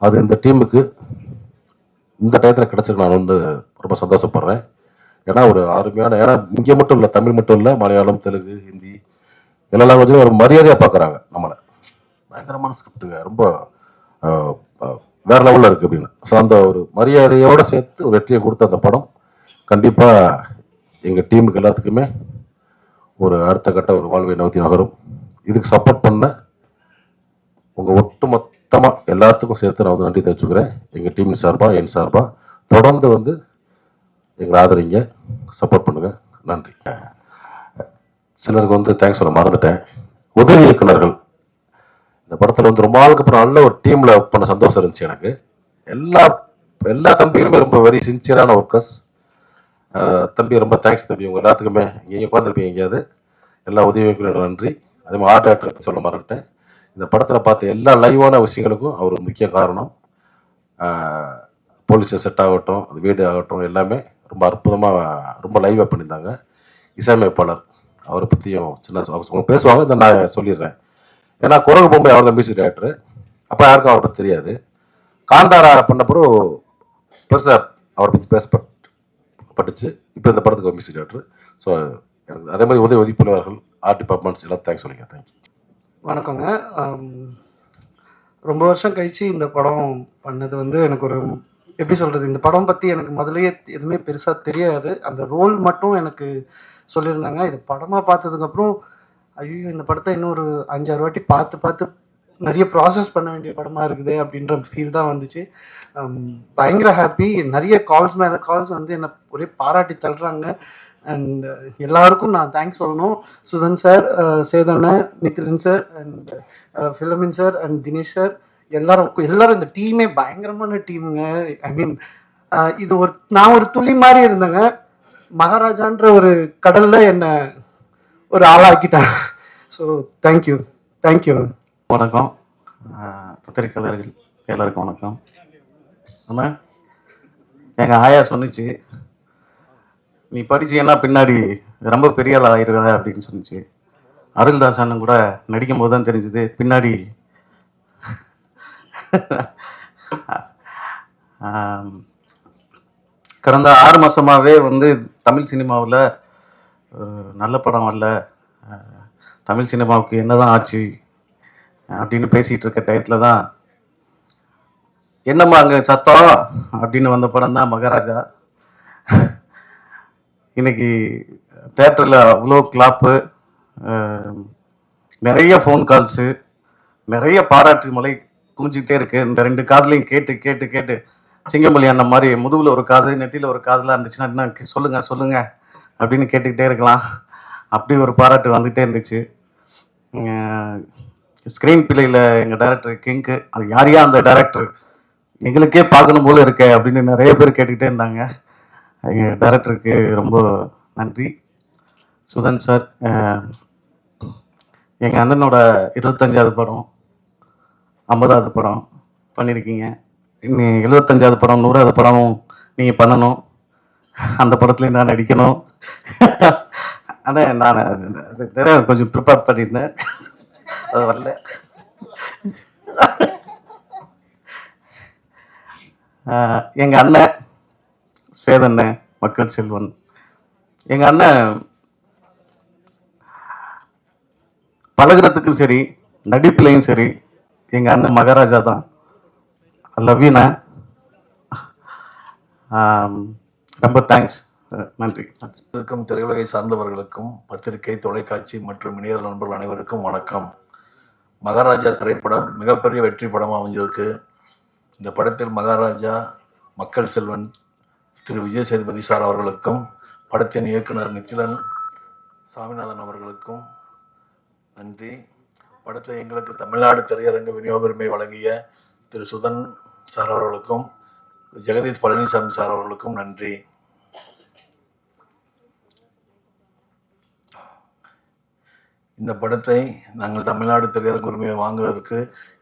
அது இந்த டீமுக்கு இந்த டயத்தில் கிடச்சிருக்கு. நான் வந்து ரொம்ப சந்தோஷப்படுறேன். ஏன்னா ஒரு அருமையான, ஏன்னா இங்கே மட்டும் இல்லை, தமிழ் மட்டும் இல்லை, மலையாளம், தெலுங்கு, ஹிந்தி, எல்லா லாங்குவேஜ்லையும் ஒரு மரியாதையாக பார்க்குறாங்க நம்மளை. பயங்கரமான ஸ்கிரிப்டுங்க, ரொம்ப வேற லெவலில் இருக்குது அப்படின்னு. ஸோ அந்த ஒரு மரியாதையோடு சேர்த்து ஒரு வெற்றியை கொடுத்த அந்த படம் கண்டிப்பாக எங்கள் டீமுக்கு எல்லாத்துக்குமே ஒரு அடுத்த கட்ட ஒரு வாழ்வை நோக்கி நகரும். இதுக்கு சப்போர்ட் பண்ண உங்கள் ஒட்டுமொத்தமாக எல்லாத்துக்கும் சேர்த்து நான் வந்து நன்றி தெரிவிச்சுக்கிறேன். எங்கள் டீம் சார்பாக, என் சார்பாக தொடர்ந்து வந்து எங்களை ஆதரிங்க, சப்போர்ட் பண்ணுங்கள். நன்றி. சிலருக்கு வந்து தேங்க்ஸ் சொல்ல மறந்துட்டேன். உதவி இயக்குனர்கள், இந்த படத்தில் வந்து ரொம்ப நாளுக்கு அப்புறம் நல்ல ஒரு டீமில் ஒர்க் பண்ண சந்தோஷம் இருந்துச்சு எனக்கு. எல்லா தம்பிகளுமே ரொம்ப வெரி சின்சியரான ஒர்க்கர்ஸ். தம்பி ரொம்ப தேங்க்ஸ் தம்பி. உங்கள் எல்லாத்துக்குமே இங்கே உட்காந்துருப்பீங்க எங்கேயாவது. எல்லா உதவி இயக்குனர்கள் நன்றி. அதே மாதிரி ஆர்ட் டேரக்டர் சொல்ல மறந்துட்டேன். இந்த படத்தில் பார்த்த எல்லா லைவான விஷயங்களுக்கும் அவர் முக்கிய காரணம். போலீஸ் செட் ஆகட்டும், அது வீடு ஆகட்டும், எல்லாமே ரொம்ப அற்புதமாக ரொம்ப லைவாக பண்ணியிருந்தாங்க. இசையமைப்பாளர் அவரை பற்றியும் சின்ன பேசுவாங்க, இதை நான் சொல்லிடுறேன். ஏன்னா குரங்கு பொம்மை அவர் தான் மியூசிக் டைரக்டரு. அப்போ யாருக்கும் அவரை பற்றி தெரியாது. காந்தாரா பண்ணப்போ பெருசாக அவரை பற்றி பேசப்பட்டுச்சு. இப்போ இந்த படத்துக்கு ஒரு மியூசிக் டைரக்டர். ஸோ எனக்கு அதே மாதிரி உதவி புலவர்கள், ஆர்ட் டிபார்ட்மெண்ட்ஸ் எல்லாம் தேங்க்ஸ் சொல்லிங்க. தேங்க்யூ. வணக்கங்க. ரொம்ப வருஷம் கழிச்சு இந்த படம் பண்ணது வந்து எனக்கு ஒரு எப்படி சொல்கிறது, இந்த படம் பற்றி எனக்கு முதலையே எதுவுமே பெருசாக தெரியாது. அந்த ரோல் மட்டும் எனக்கு சொல்லியிருந்தாங்க. இது படமாக பார்த்ததுக்கப்புறம் ஐயோ இந்த படத்தை இன்னும் ஒரு 5-6 வாட்டி பார்த்து நிறைய ப்ராசஸ் பண்ண வேண்டிய படமாக இருக்குது அப்படின்ற ஃபீல் தான் வந்துச்சு. பயங்கர ஹாப்பி. நிறைய கால்ஸ் மேலே கால்ஸ் வந்து என்னை ஒரே பாராட்டி தள்ளுறாங்க. அண்ட் எல்லாருக்கும் நான் தேங்க்ஸ் சொல்லணும். சுதன் சார், சேதண்ணன், Nithilan sir, and Philomin sir, and Dinesh sir, எல்லாரும் இந்த டீமே பயங்கரமான டீமுங்க. ஐ மீன் இது நான் ஒரு துளி மாதிரி இருந்தேங்க. மகாராஜான்ற ஒரு கடலில் என்னை ஒரு ஆளாக்கிட்டாங்க. So thank you. வணக்கம் பத்திரிக்கையாளர்கள் எல்லாருக்கும் வணக்கம். ஆமாம், எங்கள் ஆயா சொன்னிச்சு, நீ படிச்சீங்கன்னா பின்னாடி ரொம்ப பெரிய ஆள் ஆயிடுவ அப்படின்னு சொன்னிச்சு. அருள்தாஸ் அண்ணன் கூட நடிக்கும் போது தான் தெரிஞ்சுது பின்னாடி கடந்த 6 மாதமாகவே வந்து தமிழ் சினிமாவில் நல்ல படம் வரல, தமிழ் சினிமாவுக்கு என்னதான் ஆச்சு அப்படின்னு பேசிகிட்டு இருக்க டயத்தில் தான் என்னம்மா அங்கே சத்தம் அப்படின்னு வந்த படம் தான் மகாராஜா. இன்னைக்கு தேட்டரில் அவ்வளோ கிளாப்பு, நிறைய ஃபோன் கால்ஸு, நிறைய பாராட்டு மலை குமிஞ்சிக்கிட்டே இருக்கு. இந்த 2 காதுலையும் கேட்டு சிங்கமொழி அண்ணன் மாதிரி முதுகில் ஒரு காது நெத்தியில் ஒரு காதலாக இருந்துச்சுன்னா இன்னும் சொல்லுங்க அப்படின்னு கேட்டுக்கிட்டே இருக்கலாம். அப்படி ஒரு பாராட்டு வந்துகிட்டே இருந்துச்சு. ஸ்க்ரீன் பிள்ளையில் எங்கள் டைரக்டர் கிங்க்கு, அது யாரையா அந்த டைரக்டர் எங்களுக்கே பார்க்கணும் போல இருக்கே அப்படின்னு நிறைய பேர் கேட்டுக்கிட்டே இருந்தாங்க. எங்கள் டைரக்டருக்கு ரொம்ப நன்றி. சுதன் சார், எங்கள் அண்ணனோட 25வது படம், 50வது படம் பண்ணியிருக்கீங்க. இன்னி 75வது படம், 100வது படமும் நீங்கள் பண்ணணும். அந்த படத்துலேயும் நான் நடிக்கணும். ஆனால் நான் கொஞ்சம் ப்ரிப்பேர் பண்ணியிருந்தேன், அது வரல. எங்கள் அண்ணன் சேதண்ணன், மக்கள் செல்வன், எங்கள் அண்ணன் பழகிறதுக்கும் சரி நடிப்புலையும் சரி எங்கள் அண்ணன் மகாராஜா தான். லவ்யூண்ணா, ரொம்ப தேங்க்ஸ். நன்றி. இருக்கும் திரையுலகை சார்ந்தவர்களுக்கும் பத்திரிகை, தொலைக்காட்சி மற்றும் இணைய நண்பர்கள் அனைவருக்கும் வணக்கம். மகாராஜா திரைப்படம் மிகப்பெரிய வெற்றி படமாக அமைஞ்சிருக்கு. இந்த படத்தில் மகாராஜா, மக்கள் செல்வன், திரு விஜய் சேதுபதி சார் அவர்களுக்கும், படத்தின் இயக்குனர் நித்திலன் சாமிநாதன் அவர்களுக்கும் நன்றி. படத்தை எங்களுக்கு தமிழ்நாடு திரையரங்க விநியோக உரிமை வழங்கிய திரு சுதன் சார் அவர்களுக்கும், ஜெகதீஷ் பழனிசாமி சார் அவர்களுக்கும் நன்றி. இந்த படத்தை நாங்கள் தமிழ்நாடு திரையரங்க உரிமையை வாங்குவதற்கு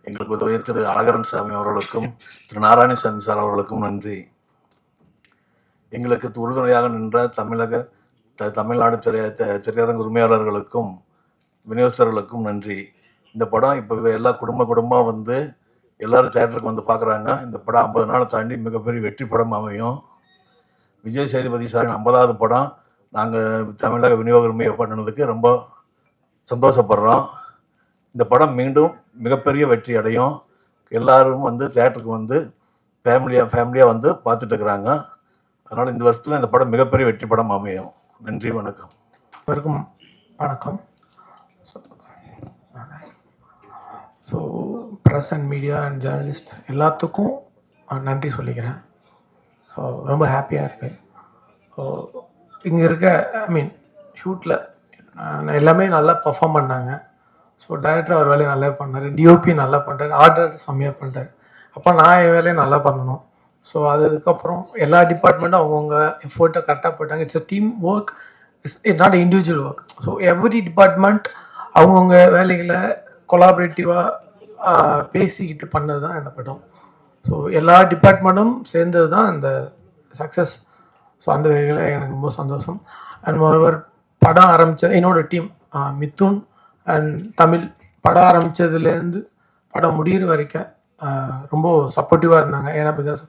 எங்களுக்கு உதவிய திரு அழகரன் சாமி அவர்களுக்கும், திரு நாராயணசாமி சார் அவர்களுக்கும் நன்றி. எங்களுக்கு உறுதுணையாக நின்ற தமிழ்நாடு திரையரங்க உரிமையாளர்களுக்கும் விநியோகஸ்தர்களுக்கும் நன்றி. இந்த படம் இப்போ எல்லா குடும்பமாக வந்து எல்லோரும் தேட்டருக்கு வந்து பார்க்குறாங்க. இந்த படம் 50 நாளை தாண்டி மிகப்பெரிய வெற்றி படம் அமையும். விஜய் சேதுபதி சாரின் 50வது படம் நாங்கள் தமிழக விநியோக உரிமையை பண்ணினதுக்கு ரொம்ப சந்தோஷப்படுறோம். இந்த படம் மீண்டும் மிகப்பெரிய வெற்றி அடையும். எல்லாரும் வந்து தேட்டருக்கு வந்து ஃபேமிலியாக வந்து பார்த்துட்டு இருக்கிறாங்க. அதனால் இந்த வருஷத்தில் இந்த படம் மிகப்பெரிய வெற்றி படம் அமையும். நன்றி, வணக்கம். வணக்கம். So press and media and journalist எல்லாத்துக்கும் நன்றி சொல்லிக்கிறேன். ஸோ ரொம்ப ஹாப்பியாக இருக்குது. ஸோ இங்கே இருக்க ஷூட்டில் எல்லாமே நல்லா பர்ஃபார்ம் பண்ணாங்க. ஸோ டைரக்டர் அவர் வேலையை நல்லா பண்ணார், டிஓபி நல்லா பண்ணுறாரு, ஆர்டர் செம்மையாக பண்ணுறாரு. அப்போ நான் என் வேலையை நல்லா பண்ணணும். ஸோ அதுக்கப்புறம் எல்லா டிபார்ட்மெண்ட்டும் அவங்கவுங்க எஃபோர்ட்டை கரெக்டாக போட்டாங்க. It's a team work, it's not individual work. So every department அவங்கவுங்க வேலைகளை கொலாபரேட்டிவாக பேசிக்கிட்டு பண்ணது தான் இந்த படம். ஸோ எல்லா டிபார்ட்மெண்ட்டும் சேர்ந்தது தான் இந்த சக்ஸஸ். ஸோ அந்த வகையில் எனக்கு ரொம்ப சந்தோஷம். அண்ட் மொரோவர் படம் ஆரம்பித்த என்னோடய டீம் மிதுன் அண்ட் தமிழ் படம் ஆரம்பித்ததுலேருந்து படம் முடிகிற வரைக்கும் ரொம்ப சப்போர்ட்டிவாக இருந்தாங்க. ஏன்னா பிகாஸ்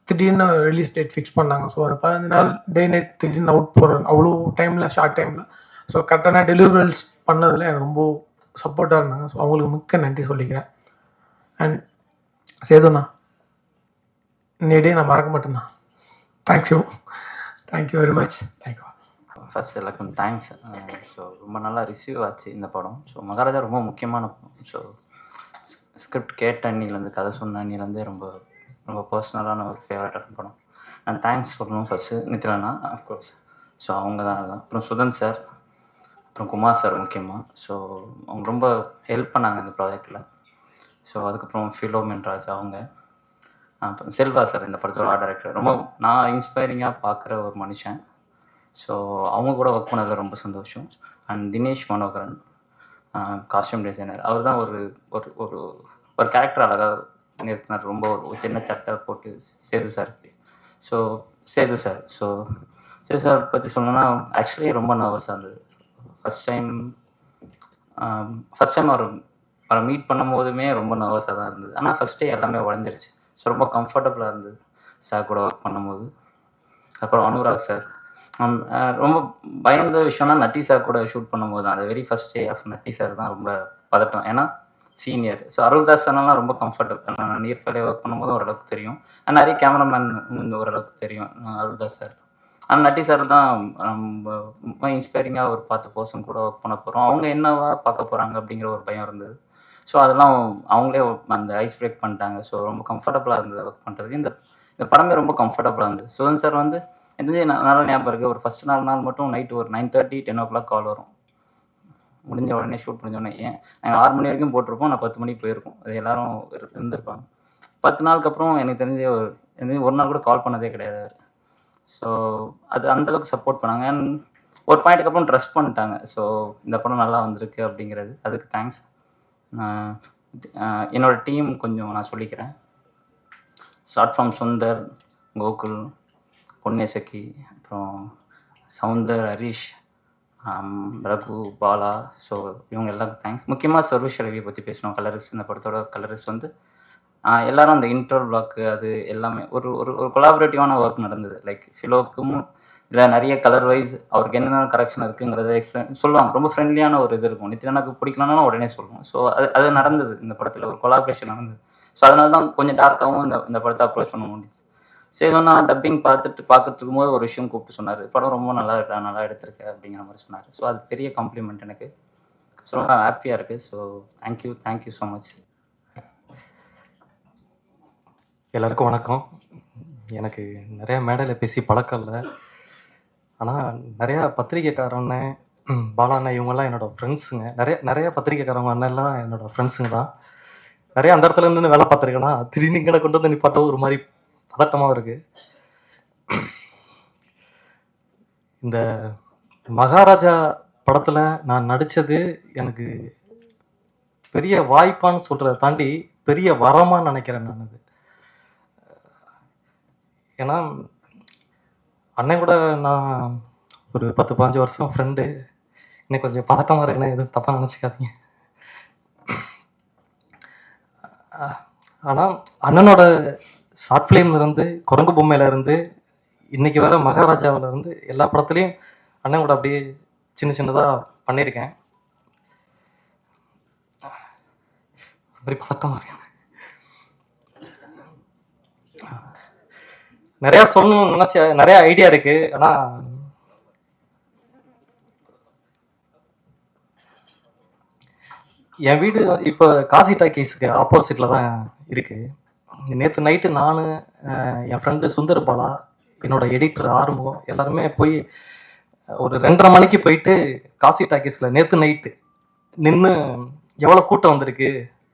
திடீர்னு ரிலீஸ் டேட் ஃபிக்ஸ் பண்ணாங்க. ஸோ அந்த 15 நாள் டே நைட் திடீர்னு அவுட் போடுறேன் அவ்வளோ டைமில், ஷார்ட் டைமில். ஸோ கரெக்டான டெலிவரல்ஸ் பண்ணதில் எனக்கு ரொம்ப சப்போர்ட்டாக இருந்தாங்க. ஸோ அவங்களுக்கு மிக்க நன்றி சொல்லிக்கிறேன். அண்ட் சேதுண்ணா, இன்னையே நான் மறக்க மாட்டேண்ணா. Thank you very much. Thank you. First எல்லாருக்கும் தேங்க்ஸ். ஸோ ரொம்ப நல்லா ரிசீவ் ஆச்சு இந்த படம். ஸோ மகாராஜா ரொம்ப முக்கியமான படம். ஸோ ஸ்கிரிப்ட் கேட்ட அன்னிலேருந்து, கதை சொன்ன அன்னிலேருந்தே ரொம்ப ரொம்ப பர்சனலான ஒரு ஃபேவரட்டான படம். நான் தேங்க்ஸ் சொல்லணும் ஃபஸ்ட்டு நித்யானா, அஃப்கோர்ஸ். ஸோ அவங்க தான். அப்புறம் சுதன் சார், அப்புறம் குமார் சார் முக்கியமாக. ஸோ அவங்க ரொம்ப ஹெல்ப் பண்ணாங்க இந்த ப்ராஜெக்டில். ஸோ அதுக்கப்புறம் ஃபிலோமென் ராஜ் அவங்க, அப்புறம் செல்வா சார் இந்த படத்தோட ஆர்ட் டைரக்டர். ரொம்ப நான் இன்ஸ்பைரிங்காக பார்க்குற ஒரு மனுஷன். ஸோ அவங்க கூட ஒர்க் பண்ணதில் ரொம்ப சந்தோஷம். And Dinesh Manoharan, costume designer. அவர் தான் ஒரு ஒரு ஒரு ஒரு கேரக்டர் அழகாக நிறுத்தினார். ரொம்ப ஒரு சின்ன சட்டை போட்டு Sethu sir. So Sethu sir பற்றி சொல்லணும்னா ஆக்சுவலி ரொம்ப நர்வஸாக இருந்தது. ஃபஸ்ட் டைம் அவரை மீட் பண்ணும் போதுமே ரொம்ப நர்வஸாக தான் இருந்தது. ஆனால் ஃபஸ்ட்டே எல்லாமே உடஞ்சிருச்சு. ஸோ ரொம்ப கம்ஃபர்டபுளாக இருந்தது சார் கூட ஒர்க் பண்ணும்போது. அப்புறம் அனுராக் சார், ரொம்ப பயந்த விஷயம்னா நட்டி சார் கூட ஷூட் பண்ணும்போது தான். அந்த very first day of Natty sir தான் ரொம்ப பதட்டம். ஏன்னா சீனியர். ஸோ அருள்தாஸ் சார்லாம் ரொம்ப கம்ஃபர்டபுள். நான் நீர்பலையை ஒர்க் பண்ணும்போது ஓரளவுக்கு தெரியும். நிறைய கேமராமேன் ஓரளவுக்கு தெரியும் அருள்தாஸ் சார். ஆனால் நட்டி சார் தான் ரொம்ப இன்ஸ்பைரிங்காக ஒரு 10 பர்சன் கூட ஒர்க் பண்ண போகிறோம். அவங்க என்னவா பார்க்க போகிறாங்க அப்படிங்கிற ஒரு பயம் இருந்தது. ஸோ அதெல்லாம் அவங்களே அந்த ஐஸ் பிரேக் பண்ணிட்டாங்க. ஸோ ரொம்ப கம்ஃபர்டபுளாக இருந்தது ஒர்க் பண்ணுறதுக்கு. இந்த படமே ரொம்ப கம்ஃபர்டபுளாக இருந்தது. சுதன் சார் வந்து எனக்கு நல்லா ஞாபகம் இருக்குது. ஒரு ஃபஸ்ட் நாள் மட்டும் நைட்டு ஒரு 9:30 10 o'clock கால் வரும். முடிஞ்ச உடனே ஷூட் முடிஞ்ச உடனே நாங்கள் 6 மணி வரைக்கும் போட்டிருப்போம். நான் 10 மணிக்கு போயிருக்கோம். அது எல்லோரும் இருந்திருப்பாங்க. 10 நாளுக்கு அப்புறம் எனக்கு தெரிஞ்ச ஒரு நாள் கூட கால் பண்ணதே கிடையாது. ஸோ அது அந்தளவுக்கு சப்போர்ட் பண்ணாங்க. அண்ட் ஒரு பாயிண்ட்டுக்கு அப்புறம் ட்ரஸ்ட் பண்ணிட்டாங்க. ஸோ இந்த படம் நல்லா வந்திருக்கு அப்படிங்கிறது, அதுக்கு தேங்க்ஸ். என்னோடய டீம் கொஞ்சம் நான் சொல்லிக்கிறேன். ஷார்ட் ஃபார்ம் சுந்தர், கோகுல், பொன்னேசக்கி, அப்புறம் சவுந்தர், ஹரிஷ், ரகு, பாலா. ஸோ இவங்க எல்லாருக்கும் தேங்க்ஸ். முக்கியமாக சர்வேஷ் ரவியை பற்றி பேசணும். கலரிஸ்ட், இந்த படத்தோட கலரிஸ்ட் வந்து எல்லாரும் அந்த இன்ட்ரோ பிளாக்கு அது எல்லாமே ஒரு ஒரு ஒரு கொலாபரேட்டிவான ஒர்க் நடந்தது. லைக் ஃபிலோக்கும் இல்லை நிறைய கலர் வைஸ் அவருக்கு என்னென்ன கரெக்ஷன் இருக்குங்கிறத எக்ஸ்பிளைன் சொல்லுவாங்க. ரொம்ப ஃப்ரெண்ட்லியான ஒரு இது இருக்கும். நித்யானாக்கு பிடிக்கலன்னா உடனே சொல்லுவோம். ஸோ அது நடந்தது இந்த படத்தில். ஒரு கொலாபரேஷன் நடந்தது. ஸோ அதனால தான் கொஞ்சம் டார்க்காகவும் இந்த படத்தை அப்ரோச் பண்ண முடிஞ்சிச்சு. சரி, நான் டப்பிங் பார்த்துட்டு போது ஒரு விஷயம் கூப்பிட்டு சொன்னார், படம் ரொம்ப நல்லா இருக்கா, நல்லா எடுத்திருக்கேன் அப்படிங்கிற மாதிரி சொன்னார். ஸோ அது பெரிய காம்ப்ளிமெண்ட் எனக்கு. ஸோ ரொம்ப ஹாப்பியாக இருக்குது. So thank you so much. எல்லாருக்கும் வணக்கம். எனக்கு நிறையா மேடையில் பேசி பழக்கம் இல்லை. ஆனால் நிறையா பத்திரிக்கைக்காரண்ணே, பாலாண்ணே, இவங்கெல்லாம் என்னோடய ஃப்ரெண்ட்ஸுங்க. நிறைய பத்திரிக்கைக்காரங்க அண்ணெல்லாம் என்னோடய ஃப்ரெண்ட்ஸுங்க தான். நிறைய அந்த இடத்துல நின்று வேலை பார்த்துருக்கேன்னா திடீர்னு இங்கே கொண்டு வந்து நிப்பாட்ட ஒரு மாதிரி பதட்டமாக இருக்குது. இந்த மகாராஜா படத்தில் நான் நடித்தது எனக்கு பெரிய வாய்ப்பான்னு சொல்கிறத தாண்டி பெரிய வரமாக நினைக்கிறேன் நான். அது ஏன்னா அண்ணன் கூட நான் ஒரு 10-15 வருஷம் ஃப்ரெண்டு. இன்னைக்கு கொஞ்சம் பதட்டமாக இருக்குன்னு எதுவும் தப்பாக நினச்சிக்காதீங்க. ஆனால் அண்ணனோட ஷார்ட் ஃபிலிம்லேருந்து, குரங்கு பொம்மையிலேருந்து, இன்றைக்கி வர மகாராஜாவிலேருந்து எல்லா படத்துலேயும் அண்ணன் கூட அப்படியே சின்னதாக பண்ணியிருக்கேன். மாதிரி பதட்டமாக இருக்கேன். நிறையா சொல்லணும்னு நினச்ச நிறைய ஐடியா இருக்கு. ஆனால் என் வீடு இப்போ காசி டாக்கீஸ்க்கு ஆப்போசிட்டில் தான் இருக்கு. நேற்று நைட்டு நான், என் ஃப்ரெண்டு சுந்தர் பாலா, என்னோட எடிட்டர் ஆரம்பம் எல்லாருமே போய் ஒரு 2:30 மணிக்கு போயிட்டு காசி டாக்கீஸில் நேற்று நைட்டு நின்று எவ்வளோ கூட்டம் வந்திருக்கு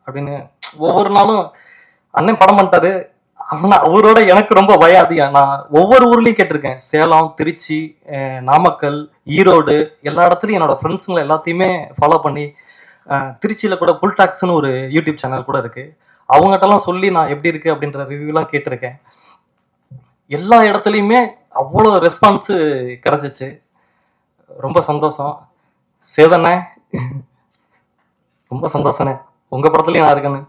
அப்படின்னு ஒவ்வொரு நாளும் அண்ணன் படம் பண்ணிட்டாரு. ஆனால் அவரோட எனக்கு ரொம்ப பயம் அதிகம். நான் ஒவ்வொரு ஊர்லேயும் கேட்டிருக்கேன். சேலம், திருச்சி, நாமக்கல், ஈரோடு எல்லா இடத்துலையும் என்னோட ஃப்ரெண்ட்ஸுங்களை எல்லாத்தையுமே ஃபாலோ பண்ணி, திருச்சியில் கூட புல் டாக்ஸ்னு ஒரு யூடியூப் சேனல் கூட இருக்குது. அவங்ககிட்டலாம் சொல்லி நான் எப்படி இருக்குது அப்படின்ற ரிவ்யூலாம் கேட்டிருக்கேன். எல்லா இடத்துலையுமே அவ்வளோ ரெஸ்பான்ஸு கிடச்சிச்சு. ரொம்ப சந்தோஷம். சேதண்ணே ரொம்ப சந்தோஷண்ணே, உங்கள் படத்துலையும் நான் இருக்கேன்னு.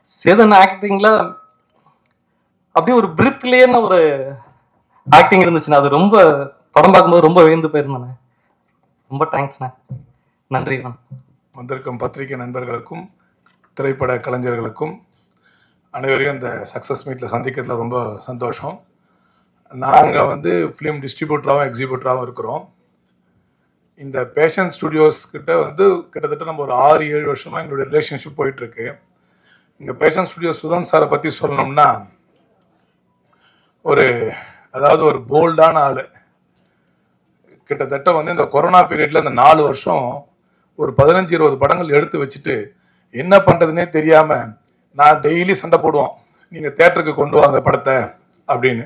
சேதண்ண ஆக்டிங்கில் அப்படியே ஒரு பிரித்லேன்னு ஒரு ஆக்டிங் இருந்துச்சுண்ணே. அது ரொம்ப படம் பார்க்கும்போது ரொம்ப வியந்து போயிருந்தேண்ணே. ரொம்ப தேங்க்ஸ்ண்ணே. நன்றி. வந்திருக்கும் பத்திரிகை நண்பர்களுக்கும் திரைப்பட கலைஞர்களுக்கும் அனைவரையும் இந்த சக்ஸஸ் மீட்டில் சந்திக்கிறதுல ரொம்ப சந்தோஷம். நாங்கள் வந்து ஃபிலிம் டிஸ்ட்ரிபியூட்டராகவும் எக்ஸிபியூட்டராகவும் இருக்கிறோம். இந்த பேஷன் ஸ்டுடியோஸ் கிட்ட வந்து கிட்டத்தட்ட நம்ம ஒரு 6-7 வருஷமாக எங்களுடைய ரிலேஷன்ஷிப் போயிட்டுருக்கு. இங்கே பேஷன் ஸ்டுடியோஸ் சுதன் சாரை பற்றி சொல்லணும்னா அதாவது ஒரு போல்டான ஆள். கிட்டத்தட்ட வந்து இந்த கொரோனா பீரியடில் இந்த 4 வருஷம் ஒரு 15-20 படங்கள் எடுத்து வச்சுட்டு என்ன பண்ணுறதுனே தெரியாமல் நான் டெய்லி சண்டை போடுவோம், நீங்கள் தேட்டருக்கு கொண்டு வாங்க படத்தை அப்படின்னு.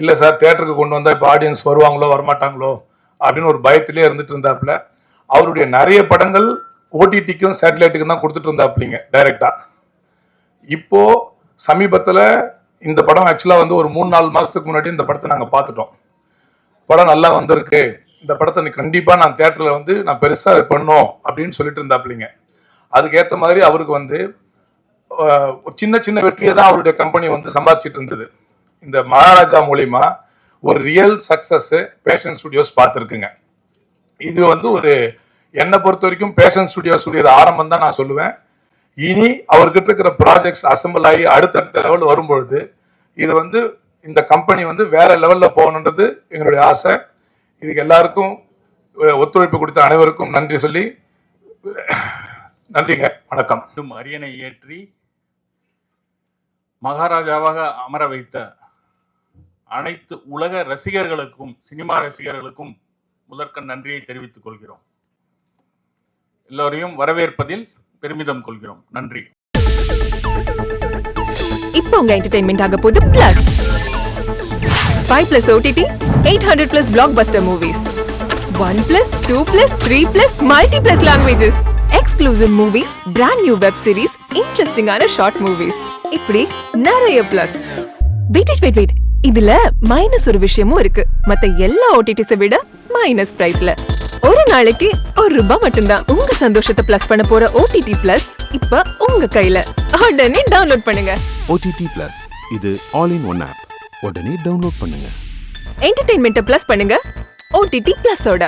இல்லை சார், தேட்டருக்கு கொண்டு வந்தால் இப்போ ஆடியன்ஸ் வருவாங்களோ வரமாட்டாங்களோ அப்படின்னு ஒரு பயத்திலே இருந்துட்டு இருந்தாப்புல. அவருடைய நிறைய படங்கள் ஓடிடிக்கும் சேட்டலைட்டுக்கும் தான் கொடுத்துட்டு இருந்தாப்புலிங்க டைரெக்டாக. இப்போது சமீபத்தில் இந்த படம் ஆக்சுவலாக வந்து ஒரு 3-4 மாதத்துக்கு முன்னாடி இந்த படத்தை நாங்கள் பார்த்துட்டோம். படம் நல்லா வந்திருக்கு, இந்த படத்தை கண்டிப்பாக நான் தேட்டரில் வந்து நான் பெருசாக பண்ணோம் அப்படின்னு சொல்லிட்டு இருந்தாப்புலிங்க. அதுக்கேற்ற மாதிரி அவருக்கு வந்து ஒரு சின்ன சின்ன வெற்றியை தான் அவருடைய கம்பெனி வந்து சம்பாதிச்சிட்டு இருந்தது. இந்த மகாராஜா மூலிமா ஒரு ரியல் சக்சஸ் பேஷன் ஸ்டுடியோஸ் பார்த்துருக்குங்க. இது வந்து ஒரு என்னை பொறுத்த வரைக்கும் பேஷன் ஸ்டுடியோஸுடைய ஆரம்பம் தான் நான் சொல்லுவேன். இனி அவர்கிட்ட இருக்கிற ப்ராஜெக்ட்ஸ் அசம்பிள் ஆகி அடுத்தடுத்த லெவல் வரும்பொழுது இது வந்து இந்த கம்பெனி வந்து வேற லெவலில் போகணுன்றது எங்களுடைய ஆசை. இதுக்கு எல்லாருக்கும் ஒத்துழைப்பு கொடுத்த அனைவருக்கும் நன்றி சொல்லி நன்றிங்க, வணக்கம். அரியணை ஏற்றி மகாராஜாவாக அமர வைத்த அனைத்து உலக ரசிகர்களுக்கும், சினிமா ரசிகர்களுக்கும் முதற்கண் நன்றியை தெரிவித்துக் கொள்கிறோம். எல்லோரையும் வரவேற்பதில் பெருமிதம் கொள்கிறோம். நன்றி. இப்போ உங்க என்டர்டெயின்மெண்ட் ஆக போகுது plus 5+ OTT, 800+ blockbuster movies, 1+, 2+, 3+, multi+ languages, exclusive movies, brand new web series, interesting ஆன short movies, இப்படி நிறைய பிளஸ். வெயிட் இதுல மைனஸ் ஒரு விஷயமும் இருக்கு. மத்த எல்லா ஓடிடிஸை விட மைனஸ் பிரைஸ்ல ஒரு நாளைக்கு ₹1 மட்டும்தான். உங்க சந்தோஷத்தை பிளஸ் பண்ண போற OTT பிளஸ் இப்ப உங்க கையில. உடனே டவுன்லோட் பண்ணுங்க. OTT பிளஸ், இது ஆல் இன் ஒன் ஆப். உடனே டவுன்லோட் பண்ணுங்க. என்டர்டெயின்மெண்ட்டை பிளஸ் பண்ணுங்க OTT பிளஸோட.